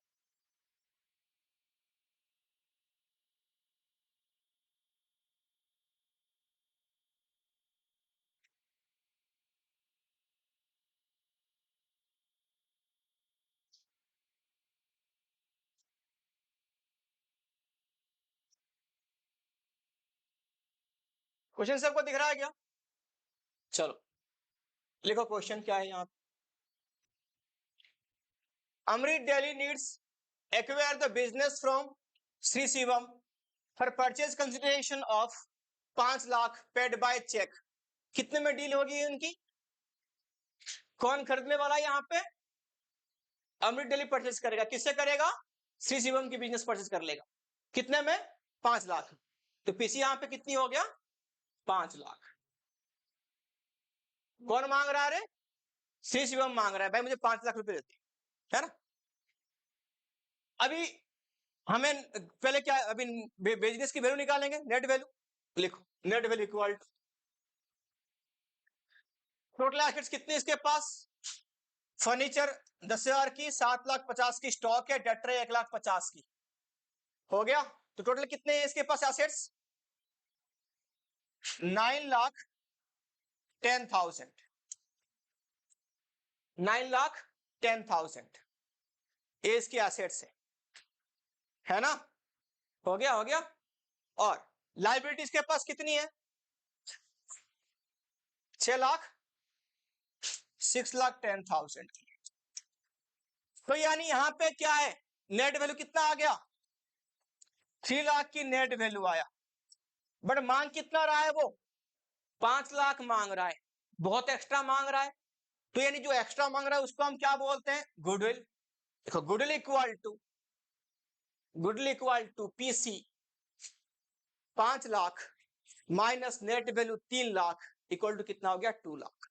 क्वेश्चन सबको दिख रहा है क्या? चलो लिखो क्वेश्चन क्या है यहाँ। Amrit Delhi needs acquire the business from Sri Shivam for purchase consideration of 5 lakh paid by check। कितने में डील होगी उनकी? कौन खरीदने वाला है यहाँ पे? अमृत डेली परचेस करेगा, किससे करेगा? श्री शिवम की बिजनेस परचेस कर लेगा। कितने में? 5 लाख। तो पीसी यहां पे कितनी हो गया? 5 लाख। कौन मांग रहा है रे? श्री शिवम मांग रहा है, भाई मुझे 5 लाख रुपए देते, है ना। अभी हमें पहले क्या, अभी बिजनेस की वैल्यू निकालेंगे, नेट वैल्यू। लिखो net value equal total assets कितनी इसके पास? फर्नीचर 10,000 की, 7,50,000 की स्टॉक है, डेटर है 1,50,000 की। हो गया। तो टोटल कितने हैं इसके पास एसेट्स? 9,10,000। 9,10,000 ये इसकी एसेट्स है ना। हो गया, हो गया। और लाइबिलिटीज के पास कितनी है? 6 लाख, 6,10,000 की। तो यानी यहां पे क्या है, नेट वैल्यू कितना आ गया? 3 लाख की नेट वैल्यू आया। बट मांग कितना रहा है वो? 5 लाख मांग रहा है, बहुत एक्स्ट्रा मांग रहा है। तो यानी जो एक्स्ट्रा मांग रहा है उसको हम क्या बोलते हैं? गुडविल। देखो goodwill equal to PC 5 lakh minus net value 3 lakh equal to कितना हो गया? 2 लाख।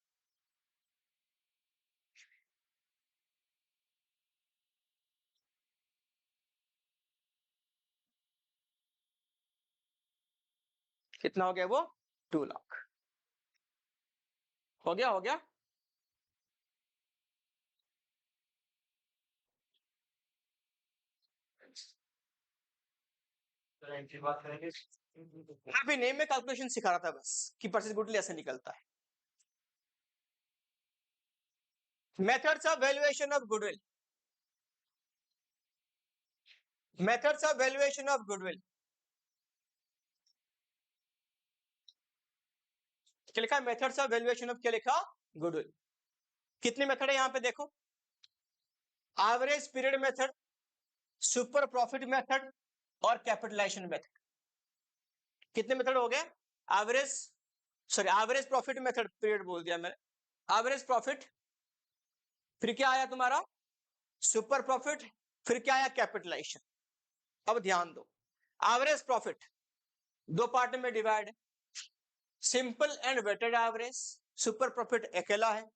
कितना हो गया वो? 2 लाख। हो गया, हो गया। अभी नहीं, मैं कैलकुलेशन सिखा रहा था बस कि परचेज गुडविल ऐसे निकलता है। Methods of valuation of goodwill. Methods of valuation of goodwill क्या लिखा? मेथड्स ऑफ वैल्यूएशन ऑफ क्या लिखा? गुडविल। कितने मेथड है यहां पे देखो? Average period method, super profit method और कैपिटलाइजेशन मेथड। कितने मेथड हो गए? Average, sorry average profit method, period बोल दिया मैंने। एवरेज प्रॉफिट, फिर क्या आया तुम्हारा? सुपर प्रॉफिट, फिर क्या आया? कैपिटलाइजेशन। अब ध्यान दो, एवरेज प्रॉफिट दो पार्ट में डिवाइड है, simple and weighted average. Super profit अकेला है।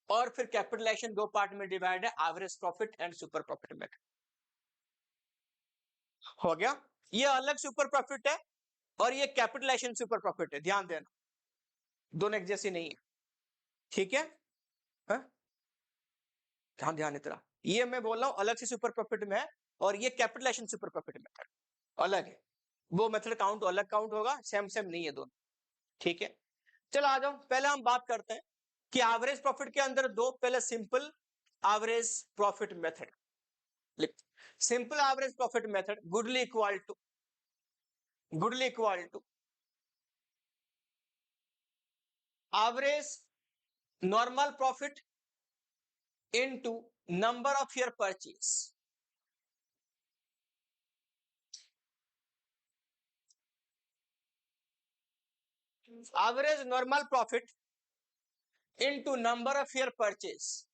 और फिर कैपिटलाइजेशन दो पार्ट में डिवाइड है, average profit and super profit method. हो गया। ये अलग सुपर प्रॉफिट है और ये कैपिटलाइजेशन सुपर प्रॉफिट है, ध्यान देना, दोनों एक जैसी नहीं है। ठीक है, ध्यान ध्यान इतना, ये मैं बोल रहा हूं अलग से सुपर प्रॉफिट में है और ये कैपिटलाइजेशन सुपर प्रॉफिट मेथड अलग है। वो मेथड काउंट अलग काउंट होगा, सेम सेम नहीं है दोनों। ठीक है, चलो आ जाओ, पहले हम बात करते हैं कि एवरेज प्रॉफिट के अंदर दो, पहले सिंपल एवरेज प्रॉफिट मेथड लिख। Simple average profit method goodwill equal to average normal profit into number of year purchase. Average normal profit into number of year purchase.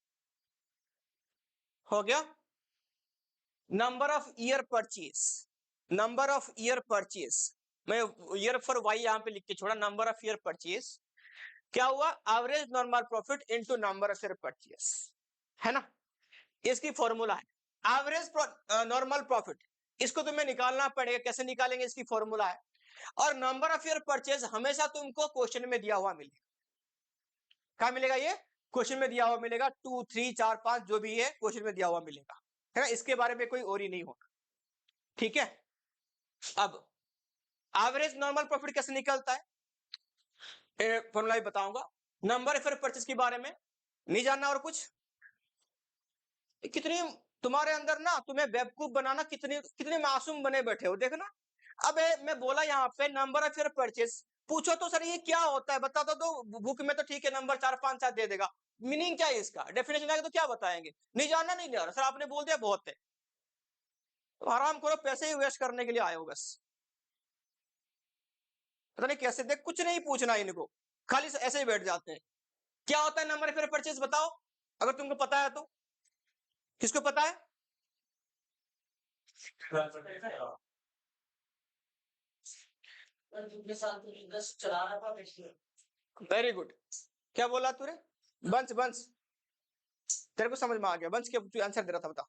हो गया। Number of year purchase, number of year purchase, मैं year for Y यहां पे लिख के छोड़ा, number of year purchase. क्या हुआ? Average normal profit into number of year purchase, है ना। इसकी फॉर्मूला है एवरेज नॉर्मल प्रॉफिट, इसको तुम्हें निकालना पड़ेगा। कैसे निकालेंगे? इसकी फॉर्मूला है। और नंबर ऑफ ईयर परचेज हमेशा तुमको क्वेश्चन में दिया हुआ मिलेगा। क्या मिलेगा? ये क्वेश्चन में दिया हुआ मिलेगा, 2 3 4 5 जो भी है क्वेश्चन में दिया हुआ मिलेगा, है ना। इसके बारे में कोई और ही नहीं होगा। ठीक है। अब एवरेज नॉर्मल प्रॉफिट कैसे निकलता है, फॉर्मूला बताऊंगा। नंबर ऑफ ईयर परचेज के बारे में नहीं जानना और कुछ? कितनी तुम्हारे अंदर ना, तुम्हें बेवकूफ बनाना, कितने कितने मासूम बने बैठे हो, देखना। अब मैं बोला यहाँ पे नंबर ऑफ ईयर परचेज, पूछो तो सर ये क्या होता है, बता दो बुक में तो ठीक है, नंबर 4 5 7 दे देगा। मीनिंग क्या है इसका, डेफिनेशन आएगा तो क्या बताएंगे? नहीं जानना, नहीं जाना सर, आपने बोल दिया बहुत है। तो आराम करो, पैसे ही वेस्ट करने के लिए आए हो बस। पता नहीं कैसे, देख कुछ नहीं पूछना इनको, खाली ऐसे ही बैठ जाते हैं। क्या होता है नंबर ऑफ ईयर परचेज, बताओ अगर तुमको पता है तो। किसको पता है? Very good. क्या बोला तूने? बंश बंश, तेरे को समझ में आ गया? बंश के आंसर दे रहा था, बता।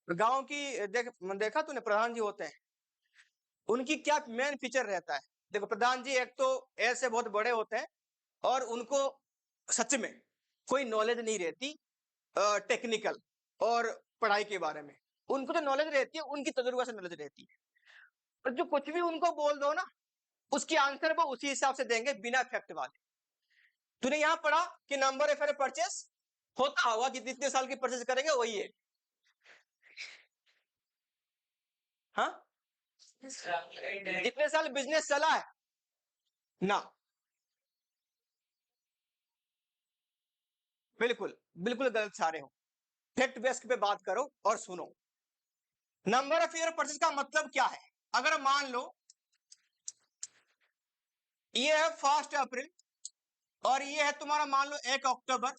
गांव की देखा तूने प्रधान जी होते हैं, उनकी क्या मेन फीचर रहता है? देखो प्रधान जी एक तो ऐसे बहुत बड़े होते हैं और उनको सच में कोई नॉलेज नहीं रहती टेक्निकल और पढ़ाई के बारे में। उनको जो नॉलेज रहती है उनकी तजुर्बा से नॉलेज रहती है, और जो कुछ भी उनको बोल दो ना, उसकी आंसर वो उसी हिसाब से देंगे, बिना फैक्ट वाले। तूने यहां पढ़ा कि नंबर ऑफ परचेस होता होगा कि जितने साल की परचेस करेंगे वही है। हाँ, जितने साल बिजनेस चला है ना, बिल्कुल बिल्कुल गलत सारे हो। फैक्ट बेस्ड पे बात करो और सुनो। नंबर ऑफ ईयर परचेस का मतलब क्या है? अगर मान लो ये है 1 अप्रैल और ये है तुम्हारा मान लो 1 अक्टूबर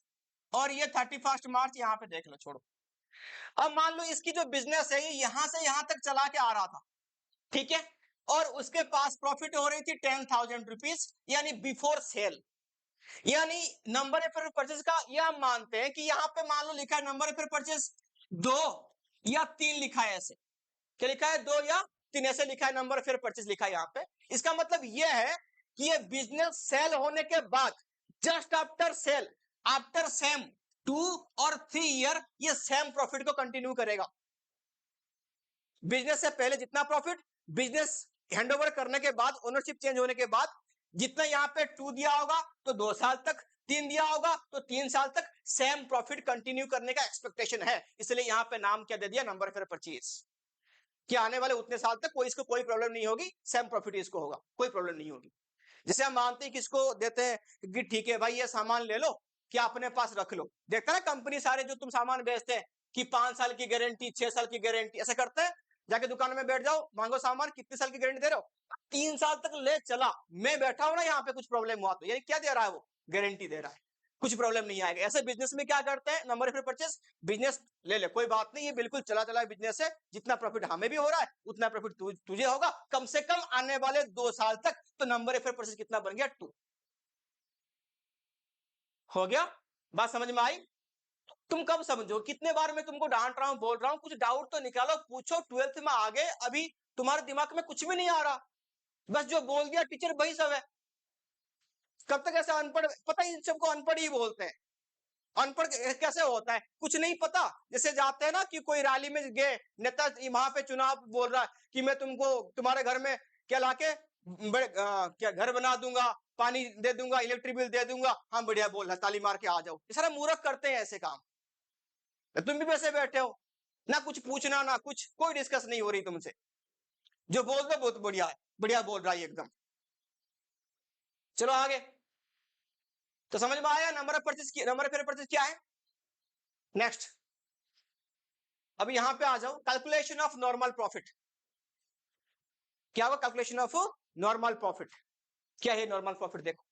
और ये 31 मार्च, यहां पे देख लो, छोड़ो। अब मान लो इसकी जो बिजनेस है ये यहां से यहां तक चला के आ रहा था, ठीक है, और उसके पास प्रॉफिट हो रही थी 10,000 रुपीज, यानी बिफोर सेल। यानी नंबर ऑफ परचेज का ये हम मानते हैं कि यहां पे मान लो लिखा है नंबर ऑफ परचेज 2 या 3 लिखा है, ऐसे क्या लिखा है? 2 या 3 ऐसे लिखा है, नंबर ऑफ परचेज लिखा है यहाँ पे। इसका मतलब यह है कि ये बिजनेस सेल होने के बाद, just after sale, after same 2 और 3 ईयर, ये सेम प्रॉफिट को कंटिन्यू करेगा। बिजनेस से पहले जितना प्रॉफिट, बिजनेस हैंडओवर करने के बाद, ओनरशिप चेंज होने के बाद जितना यहाँ पे 2 दिया होगा तो 2 साल तक, 3 दिया होगा तो 3 साल तक सेम प्रॉफिट कंटिन्यू करने का एक्सपेक्टेशन है। इसलिए यहाँ पे नाम क्या दे दिया? Number of purchase. कि आने वाले उतने साल तक इसको कोई प्रॉब्लम नहीं होगी, सेम प्रॉफिट इसको होगा, कोई प्रॉब्लम नहीं होगी। जैसे हम मानते हैं किसको देते हैं कि ठीक है भाई ये सामान ले लो, क्या अपने पास रख लो। देखता ना कंपनी सारे जो तुम सामान बेचते हैं कि 5 साल की गारंटी, 6 साल की गारंटी, ऐसा करते हैं। जाके दुकान में बैठ जाओ, मांगो सामान, कितने साल की गारंटी दे रहे हो? 3 साल तक ले चला, मैं बैठा हूं ना यहाँ पे, कुछ प्रॉब्लम हुआ तो, यानी क्या दे रहा है वो? गारंटी दे रहा है, कुछ प्रॉब्लम नहीं आएगा। ऐसे बिजनेस में क्या करते हैं? नंबर ऑफ परचेज, बिजनेस ले ले कोई बात नहीं, ये बिल्कुल चला चला बिजनेस है, जितना प्रॉफिट हमें भी हो रहा है उतना प्रॉफिट तुझे होगा, कम से कम आने वाले 2 साल तक। तो नंबर ऑफ परचेज कितना बन गया? 2 हो गया। बात समझ में आई? तुम कब समझो? कितने बार मैं तुमको डांट रहा हूं, बोल रहा हूं, कुछ डाउट तो निकालो, पूछो। 12th में आ गए, अभी तुम्हारे दिमाग में कुछ भी नहीं आ रहा, बस जो बोल दिया टीचर वही सब है। कब तक ऐसे अनपढ़, पता है इन सबको अनपढ़ ही बोलते हैं। अनपढ़ कैसे होता है? कुछ नहीं पता। जैसे जाते हैं ना कि कोई रैली में गए, नेता वहां पे चुनाव बोल रहा है कि मैं तुमको तुम्हारे घर में क्या लाके क्या घर बना दूंगा, पानी दे दूंगा, इलेक्ट्रिक बिल दे दूंगा। हाँ बढ़िया बोल रहा, ताली मार के आ जाओ। ये सारा मूर्ख करते हैं ऐसे काम। तुम भी वैसे बैठे हो, ना कुछ पूछना ना कुछ, कोई डिस्कस नहीं हो रही तुमसे, जो बोल दो बहुत बढ़िया है, बढ़िया बोल रहा है एकदम। चलो आगे। तो समझ में आया number of purchase, number of purchase क्या है? नेक्स्ट, अब यहां पे आ जाओ, कैलकुलेशन ऑफ नॉर्मल प्रॉफिट। क्या हुआ? Calculation of normal profit. क्या है नॉर्मल प्रॉफिट? देखो,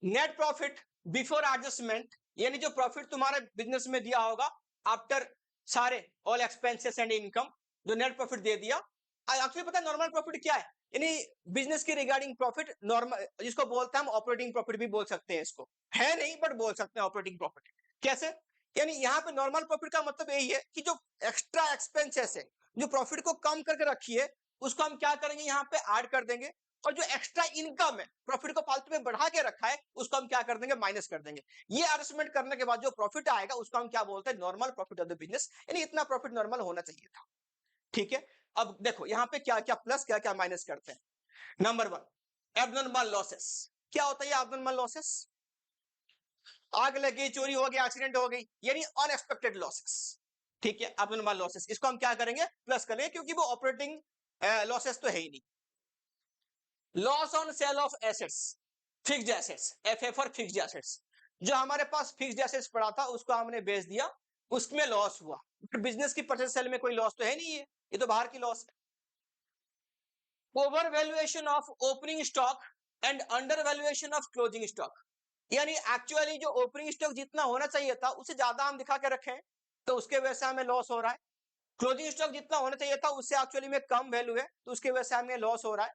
नेट प्रॉफिट बिफोर एडजस्टमेंट, यानी जो प्रॉफिट तुम्हारे बिजनेस में दिया होगा आफ्टर सारे ऑल एक्सपेंसेस एंड इनकम, जो नेट प्रॉफिट दे दिया। एक्चुअली पता है नॉर्मल प्रॉफिट क्या है? यानी बिजनेस की रिगार्डिंग प्रॉफिट, नॉर्मल, जिसको बोलते हैं हम ऑपरेटिंग प्रॉफिट भी बोल सकते हैं इसको, है नहीं बट बोल सकते हैं ऑपरेटिंग प्रॉफिट। कैसे? यानी यहाँ पे नॉर्मल प्रॉफिट का मतलब यही है कि जो एक्स्ट्रा एक्सपेंसेस है, जो प्रॉफिट को कम करके रखी है, उसको हम क्या करेंगे? यहाँ पे ऐड कर देंगे। और जो एक्स्ट्रा इनकम है, प्रॉफिट को फालतू में बढ़ा के रखा है, उसको हम क्या कर देंगे? माइनस कर देंगे। ये एडजस्टमेंट करने के बाद जो प्रॉफिट आएगा उसको हम क्या बोलते हैं? Normal profit of the business. यानी इतना प्रॉफिट नॉर्मल होना चाहिए था। ठीक है, अब देखो यहाँ पे क्या क्या प्लस, क्या क्या माइनस करते हैं। Number 1, abnormal losses. क्या होता है एबनॉर्मल लॉसेस? आग लगी, चोरी हो गई, एक्सीडेंट हो गई, यानी अनएक्सपेक्टेड लॉसेस। ठीक है, एबनॉर्मल लॉसेस, इसको हम क्या करेंगे? प्लस करेंगे, क्योंकि वो ऑपरेटिंग लॉसेस तो है ही नहीं। Loss on sale of assets, fixed assets, FA for fixed assets. जो हमारे पास फिक्स्ड एसेट्स पड़ा था उसको हमने बेच दिया, उसमें लॉस हुआ। बिजनेस की परचेज सेल में कोई लॉस तो है नहीं है, ये तो बाहर की लॉस है। Over valuation of opening stock and under valuation of closing stock, यानी एक्चुअली जो ओपनिंग स्टॉक जितना होना चाहिए था उससे ज्यादा हम दिखा के रखे हैं, तो उसके वजह से हमें लॉस हो रहा है। क्लोजिंग स्टॉक जितना होना चाहिए था उससे एक्चुअली में कम वैल्यू है, तो उसकी वजह से हमें लॉस हो रहा है।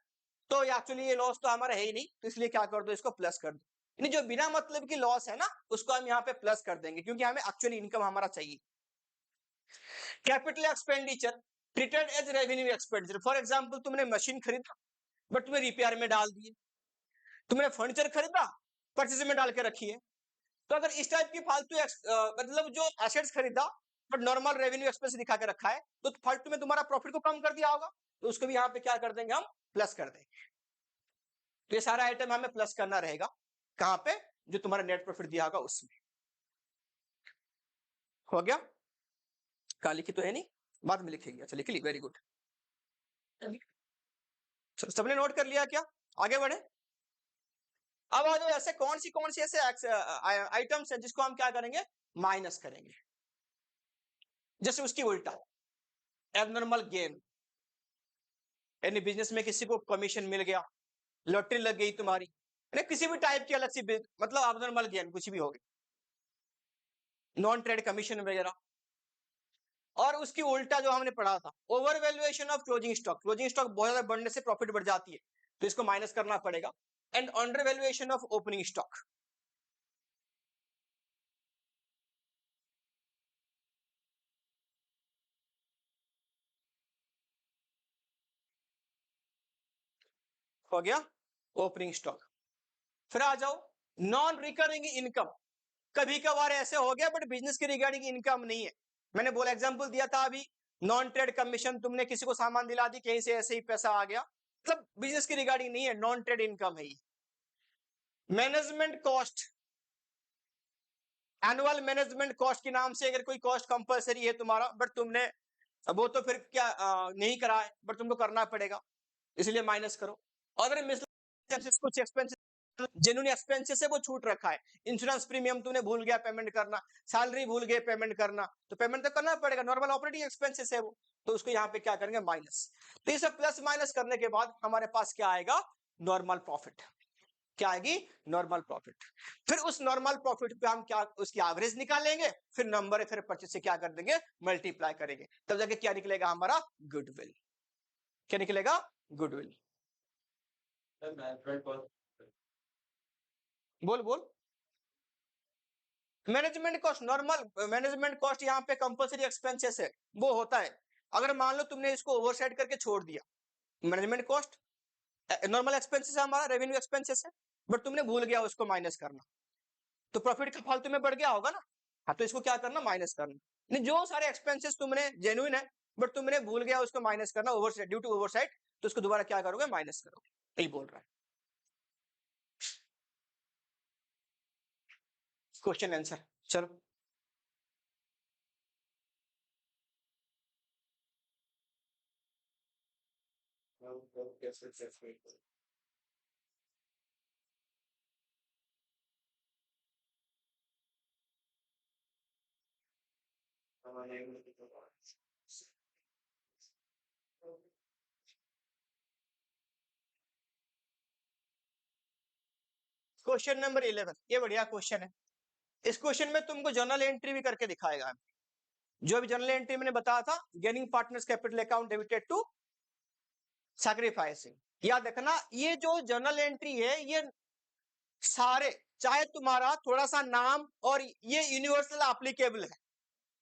तो एक्चुअली ये लॉस तो हमारा है ही नहीं, तो इसलिए क्या कर दो, इसको प्लस कर दो। यानी जो बिना मतलब की लॉस है ना, उसको हम यहाँ पे प्लस कर देंगे, क्योंकि हमें एक्चुअली इनकम हमारा चाहिए। Capital expenditure treated as revenue expenditure. For example, तुमने मशीन खरीदा बट तुम्हें रिपेयर में डाल दिए, तुमने फर्नीचर खरीदा परचेज में डाल के रखी है। तो अगर इस टाइप की फालतू मतलब जो एसेट्स खरीदा बट नॉर्मल रेवेन्यू एक्सपेंस दिखा के रखा है, तो फालतू में तुम्हारा प्रॉफिट को कम कर दिया होगा, तो उसको भी यहाँ पे क्या कर देंगे, हम प्लस कर देंगे। तो ये सारा आइटम हमें प्लस करना रहेगा, कहां पे, जो तुम्हारा नेट प्रॉफिट दिया होगा उसमें। हो गया, काली की तो है नहीं, बाद में लिखेंगे। अच्छा लिख ली, वेरी गुड। सबने नोट कर लिया क्या, आगे बढ़े। अब आ जाओ, ऐसे कौन सी ऐसे आइटम्स है जिसको हम क्या करेंगे, माइनस करेंगे। जैसे उसकी उल्टा, एबनॉर्मल गेन, यानी बिजनेस में किसी को कमीशन मिल गया, लॉटरी लग गई तुम्हारी, यानी किसी भी टाइप की अलग सी मतलब एबनॉर्मल गेन कुछ भी हो गई, नॉन ट्रेड कमीशन वगैरह। और उसकी उल्टा जो हमने पढ़ा था, over valuation of closing stock, closing stock बहुत ज्यादा बढ़ने से प्रॉफिट बढ़ जाती है, तो इसको माइनस करना पड़ेगा। And under valuation of opening stock, हो गया ओपनिंग स्टॉक। फिर आ जाओ नॉन रिकरिंग इनकम, कभी कभार ऐसे हो गया बट बिजनेस के रिगार्डिंग इनकम नहीं है। मैंने बोला एग्जांपल दिया था अभी, नॉन ट्रेड कमीशन, तुमने किसी को सामान दिला दी, कहीं से ऐसे ही पैसा आ गया, मतलब बिजनेस की रिगार्डिंग नहीं है, नॉन ट्रेड इनकम है ये। Management cost, annual management cost के नाम से अगर कोई कॉस्ट कंपलसरी है तुम्हारा, बट तुमने वो तो फिर क्या नहीं करा है, बट तुमको करना पड़ेगा, इसलिए माइनस करो। अगर मिसलेनियस कुछ एक्सपेंसेस, जेन्युइन एक्सपेंसेस है वो छूट रखा है, इंश्योरेंस प्रीमियम तूने भूल गया पेमेंट करना, सैलरी भूल गए पेमेंट करना, तो पेमेंट तो करना पड़ेगा, नॉर्मल ऑपरेटिंग एक्सपेंसेस है वो, तो उसको यहाँ पे क्या करेंगे, माइनस। तो ये सब प्लस माइनस करने के बाद हमारे पास क्या आएगा, नॉर्मल प्रॉफिट। क्या आएगी, नॉर्मल प्रॉफिट। फिर उस नॉर्मल प्रॉफिट पे हम क्या, उसकी एवरेज निकालेंगे, फिर नंबर फिर 25 से क्या कर देंगे, मल्टीप्लाई करेंगे, तब जाके क्या निकलेगा हमारा, गुडविल। क्या निकलेगा, गुडविल। बोल बोल। Management cost, normal management cost यहाँ पे कंपलसरी एक्सपेंसेस है, वो होता है। अगर मान लो तुमने इसको ओवरसाइड करके छोड़ दिया, मैनेजमेंट कॉस्ट नॉर्मल एक्सपेंसेस है हमारा, रेवेन्यू एक्सपेंसेस है, बट तुमने भूल गया उसको माइनस करना, तो प्रॉफिट का फालतू में बढ़ गया होगा ना। हाँ, तो इसको क्या करना, माइनस करना। नहीं, जो सारे एक्सपेंसेस तुमने जेन्युइन है बट तुमने भूल गया उसको माइनस करना, ओवरसाइड, ड्यू टू ओवरसाइड, तो उसको दोबारा क्या करोगे, माइनस करोगे, यही बोल रहा है। क्वेश्चन आंसर, चलो। क्वेश्चन नंबर 11, ये बढ़िया क्वेश्चन है। इस क्वेश्चन में तुमको जर्नल एंट्री भी करके दिखाएगा, जो अभी जर्नल एंट्री मैंने बताया था, gaining partners capital account debited to sacrificing. याद रखना, ये जो जर्नल एंट्री है, ये सारे, चाहे तुम्हारा थोड़ा सा नाम, और ये यूनिवर्सल एप्लीकेबल है,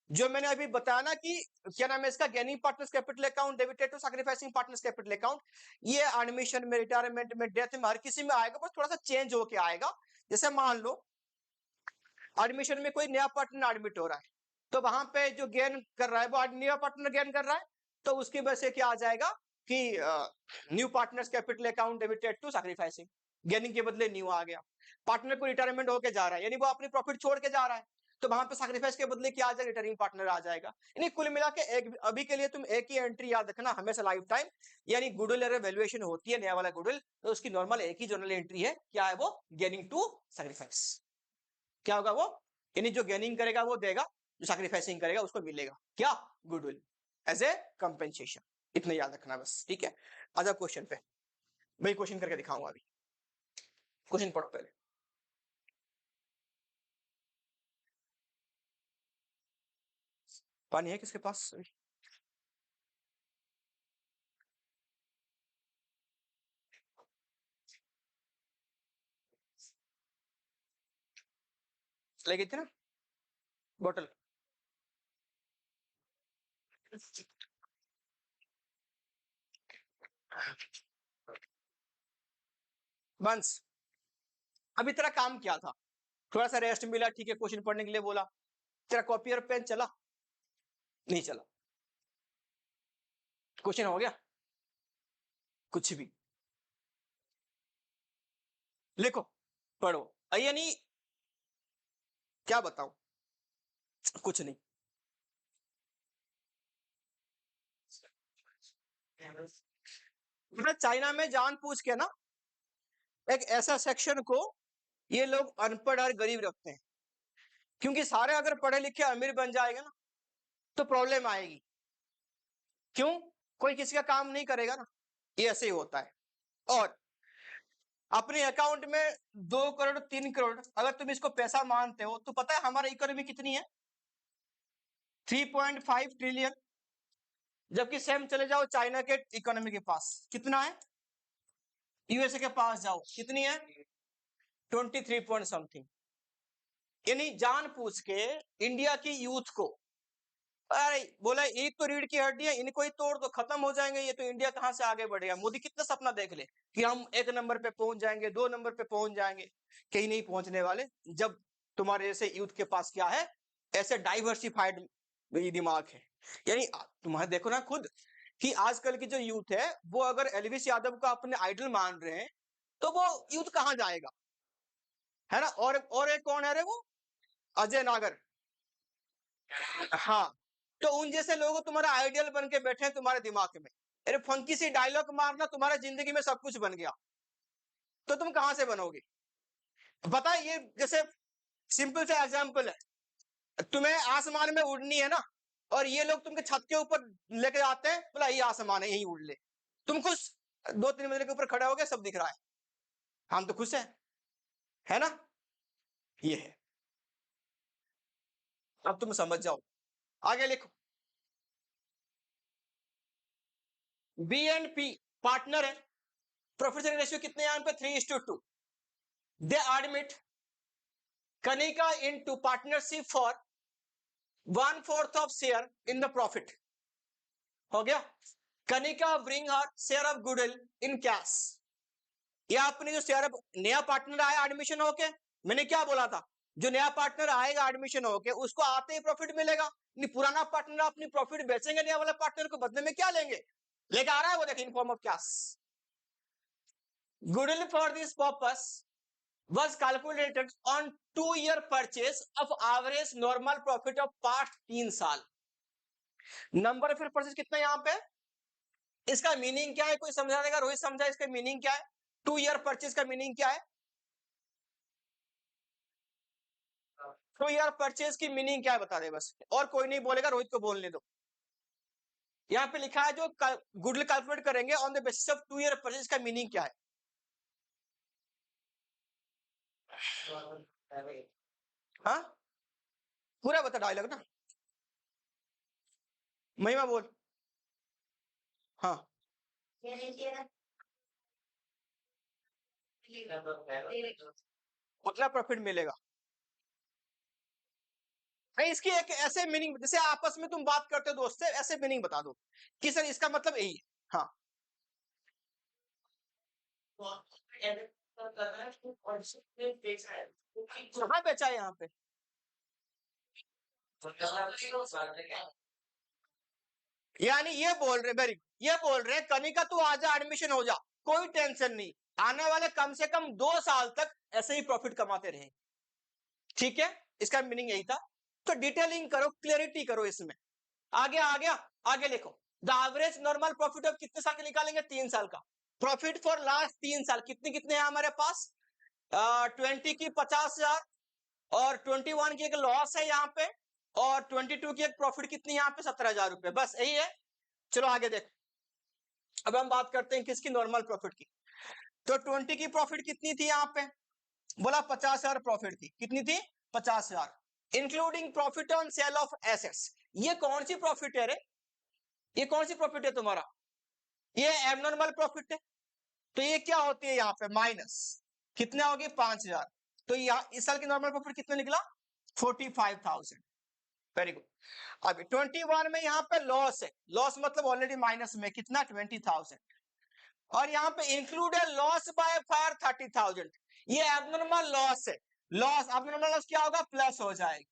जो मैंने अभी बताया ना कि क्या नाम है इसका, gaining partners capital account debited to sacrificing partners capital account, ये एडमिशन में, रिटायरमेंट में, डेथ में, हर किसी में आएगा, बस थोड़ा सा चेंज होके आएगा। जैसे मान लो एडमिशन में कोई नया पार्टनर एडमिट हो रहा है, तो वहां पे जो गेन कर रहा है वो नया पार्टनर गेन कर रहा है, तो उसकी वजह से क्या आ जाएगा कि new partners capital account debited to sacrificing, gaining के बदले न्यू आ गया। पार्टनर को रिटायरमेंट होके जा रहा है, यानी वो अपनी प्रॉफिट छोड़ के जा रहा है, तो वहां पे सैक्रिफाइस के बदले क्या आ जाएगा, रिटर्निंग पार्टनर आ जाएगा। यानी कुल मिला के एक, अभी के लिए तुम एक ही एंट्री याद रखना हमेशा लाइफ टाइम, यानी गुडविल वैल्यूएशन होती है, नया वाला गुडविल, तो उसकी नॉर्मल एक ही जर्नल एंट्री है, क्या है वो, गेनिंग टू सैक्रिफाइस। क्या होगा वो, यानी जो गेनिंग करेगा वो देगा, जो सैक्रिफाइसिंग करेगा उसको मिलेगा क्या, गुडविल, एज ए कंपेंसेशन। इतना याद रखना बस, ठीक है। आजा क्वेश्चन पे, भाई क्वेश्चन करके दिखाऊंगा अभी। क्वेश्चन पढ़ो पहले। पानी है किसके पास, ले गई थी ना बोतल। बंस, अभी तेरा काम क्या था? थोड़ा सा रेस्ट मिला, ठीक है, क्वेश्चन पढ़ने के लिए बोला, तेरा कॉपी और पेन चला? नहीं चला। क्वेश्चन हो गया? कुछ भी। लिखो, पढ़ो। यानी क्या बताऊं, कुछ नहीं। चाइना में जान पूछ के ना एक ऐसा सेक्शन को ये लोग अनपढ़ और गरीब रखते हैं, क्योंकि सारे अगर पढ़े लिखे अमीर बन जाएगा ना तो प्रॉब्लम आएगी। क्यों? कोई किसी का काम नहीं करेगा ना, ये ऐसे ही होता है। और अपने अकाउंट में 2 करोड़ 3 करोड़ अगर तुम इसको पैसा मानते हो, तो पता है हमारी इकोनॉमी कितनी है? 3.5 ट्रिलियन। जबकि सेम चले जाओ चाइना के इकोनॉमी के पास, कितना है? यूएसए के पास जाओ, कितनी है? 23 पॉइंट समथिंग। यानी जान पूछ के इंडिया की यूथ को, अरे बोला एक तो रीढ़ की हड्डी है, इनको ही तोड़ दो, खत्म हो जाएंगे ये, तो इंडिया कहां से आगे बढ़ेगा? मोदी कितना सपना देख ले कि हम 1 नंबर पे पहुंच जाएंगे, 2 नंबर पे पहुंच जाएंगे। कहीं नहीं पहुंचने वाले, जब तुम्हारे जैसे यूथ के पास क्या है, ऐसे डाइवर्सिफाइड दिमाग है। यानी तुम्हारे देखो ना खुद कि आजकल की जो यूथ है, वो अगर एलवीस यादव को अपने आइडल मान रहे हैं, तो वो यूथ कहां जाएगा? है ना? और एक कौन है रे वो, अजय नागर। हाँ, तो उन जैसे लोग तुम्हारा आइडियल बन के बैठे हैं तुम्हारे दिमाग में। अरे फंकी सी डायलॉग मारना, तुम्हारे जिंदगी में सब कुछ बन गया, तो तुम कहां से बनोगे? पता है, ये जैसे सिंपल सा एग्जांपल है, तुम्हें आसमान में उड़नी है ना, और ये लोग तुमके छत के ऊपर लेके आते हैं, बोला ये आसमान है, यहीं उड़ ले। तुम खुश, 2-3 मंजिल के ऊपर खड़े हो गए, सब दिख रहा है, हम तो खुश है ना? ये है। अब तुम समझ जाओ, आगे लिखो। बी एंड पी पार्टनर है, प्रॉफिट शेयरिंग रेशियो कितने यहां पे? 3:2। दे admit Kanika into partnership for 1/4 of share in the profit. हो गया? Kanika bring her share of goodwill in cash. या अपने जो शेयर, नया पार्टनर आया एडमिशन होके, मैंने क्या बोला था, जो नया पार्टनर आएगा एडमिशन होके उसको आते ही प्रॉफिट मिलेगा। नहीं, पुराना पार्टनर अपनी प्रॉफिट बेचेंगे, नया वाला पार्टनर को बदले में क्या लेंगे? लेके आ रहा है वो, देखिए, in form of cash. Goodwill for this purpose was calculated on 2-year purchase of average normal profit of past 3 साल। नंबर ऑफ परचेज कितना यहां पे? इसका मीनिंग क्या है? कोई समझा देगा? रोहित समझा इसका मीनिंग क्या है? 2 ईयर परचेज का मीनिंग क्या है? 2 ईयर परचेज की मीनिंग क्या है बता दे बस, और कोई नहीं बोलेगा, रोहित को बोलने दो। यहां पे लिखा है जो गुडविल कैलकुलेट करेंगे on the basis of 2 year purchase का मीनिंग क्या है? हाँ, पूरा बता डायलॉग ना, महिमा बोल। हाँ, उतना प्रॉफिट मिलेगा। नहीं, इसकी एक ऐसे मीनिंग, जैसे आपस में तुम बात करते हो दोस्त से, ऐसे मीनिंग बता दो कि सर इसका मतलब यही है। हाँ, कहाँ बेचा है यहाँ पे? यानी ये बोल रहे, वेरी, ये बोल रहे कनिका तू आजा, एडमिशन हो जा, कोई टेंशन नहीं, आने वाले कम से कम 2 साल तक ऐसे ही प्रॉफिट कमाते रहे। ठीक है, इसका मीनिंग यही था। तो डिटेलिंग करो, क्लियरिटी करो इसमें। आगे आ गया, आगे लिखो। The average normal profit of कितने साल के निकालेंगे? 3 साल का प्रॉफिट फॉर लास्ट 3 साल। कितने कितने हैं हमारे पास? 20 की 50,000, और 21 की एक लॉस है यहाँ पे, और 22 की एक प्रॉफिट कितनी यहाँ पे? 17,000 रुपए, बस यही है। चलो आगे देख, अब हम बात करते हैं किसकी? नॉर्मल प्रॉफिट की। तो 20 की प्रॉफिट कितनी थी यहाँ पे? बोला 50,000 प्रॉफिट थी। कितनी थी? 50,000, including profit on sale of assets. ये कौन सी प्रॉफिट है रे? ये कौन सी प्रॉफिट है तुम्हारा? ये एबनॉर्मल प्रॉफिट है। तो ये क्या होती है यहाँ पे? माइनस कितना होगी? 5,000। तो यहाँ इस साल की नॉर्मल प्रॉफिट कितना निकला? 45,000। Very good. अभी 21 में यहाँ पे लॉस है, लॉस मतलब ऑलरेडी माइनस में कितना 20,000, और यहाँ पे इंक्लूड है लॉस बाय फायर 30,000। ये एबनॉर्मल लॉस है, लॉस एबनॉर्मल लॉस क्या होगा प्लस हो जाएगा,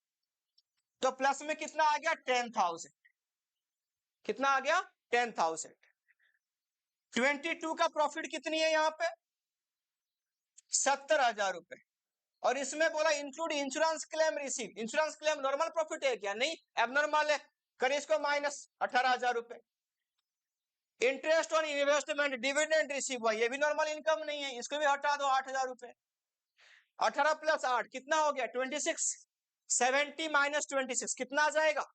तो प्लस में कितना आ गया 10,000, कितना आ गया 10,000। 22 का प्रॉफिट कितनी है यहाँ पे 70,000 रुपए, और इसमें बोला include insurance claim receive, insurance claim normal profit है क्या, नहीं एबनॉर्मल है, करिए इसको माइनस 18,000 रुपए। Interest on investment dividend receive हुआ, ये भी नॉर्मल इनकम नहीं है, इसको भी हटा दो 8,000 रुपए, 18 प्लस 8 कितना हो गया 26, 70 माइनस 26 कितना आ जाएगा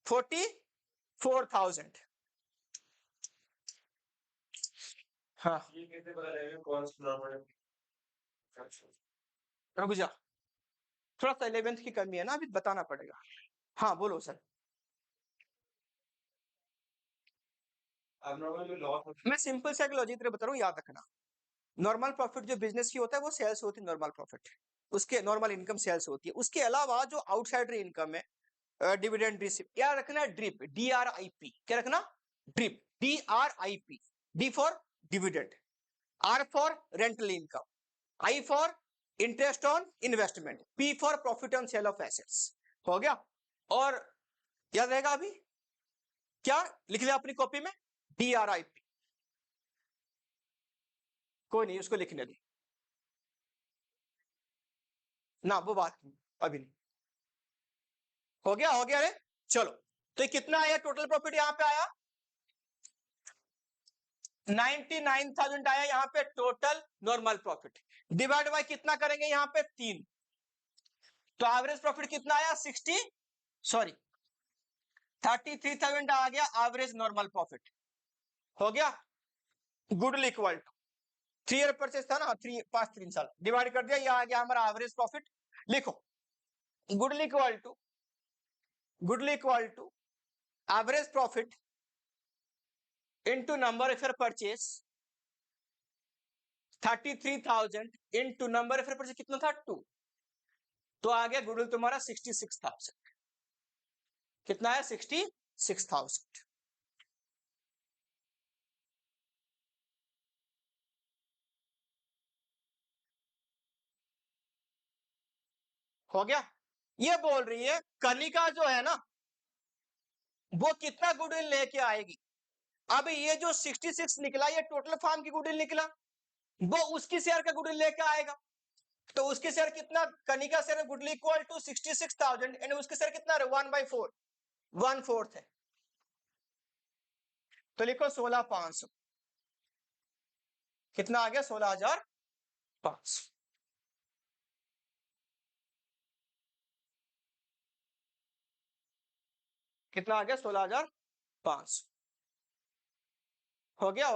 44,000। हाँ ये कैसे पता लगेगा कौन सा नॉर्मल है? रुक जा, थोड़ा सा 11th की कमी है ना, अभी बताना पड़ेगा। हाँ बोलो सर। abnormal में लॉस मैं सिंपल साइकोलॉजी तरह बता रहा हूँ, याद रखना। नॉर्मल प्रॉफिट जो बिजनेस की होता है वो सेल्स होती है, नॉर्मल प्रॉफिट उसके नॉर्मल इनकम सेल्स होती है। उसके अलावा जो आउटसाइडर इनकम है डिविडेंड रिसीव, क्या रखना है ड्रिप, DRIP, क्या रखना drip, DRIP, D for dividend, R for rental income, I for interest on investment, P for profit on sale of assets. हो गया, और याद रहेगा अभी क्या लिख लिया अपनी कॉपी में DRIP, कोई नहीं उसको लिखने दे ना, वो बात नहीं अभी नहीं, हो गया रे। चलो तो कितना आया टोटल प्रॉफिट यहाँ पे आया 99,000 आया यहाँ पे total normal profit, divide by कितना करेंगे यहाँ पे 3, तो एवरेज प्रॉफिट कितना आया 33,000 आ गया एवरेज नॉर्मल प्रॉफिट। हो गया, goodwill equal to 3 year purchase था ना, 3 साल डिवाइड कर दिया, ये आ गया हमारा एवरेज प्रॉफिट। लिखो goodwill equal to average profit into number of year purchase, 33,000 into number of year purchase कितना था 2, तो आ गया गुडविल तुम्हारा 66,000, कितना है 66,000। हो गया, ये बोल रही है कनिका जो है ना वो कितना गुडविल लेके आएगी। अब ये जो 66 निकला ये टोटल फार्म की गुडविल निकला, वो उसकी शेयर का गुडविल लेके आएगा, तो उसकी शेयर कितना Kanika share goodwill equal to 66,000 and उसकी शेयर कितना है 1/4, 1/4 है, तो लिखो 16,500, कितना आ गया 16,500। कितना आ गया 16,500। हो गया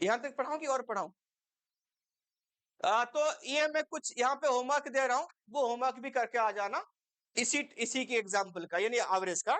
यहां तक पढ़ाऊं कि और पढ़ाऊं? तो ये मैं कुछ यहाँ पे होमवर्क दे रहा हूं, वो होमवर्क भी करके आ जाना इसी के एग्जाम्पल का यानी एवरेज का।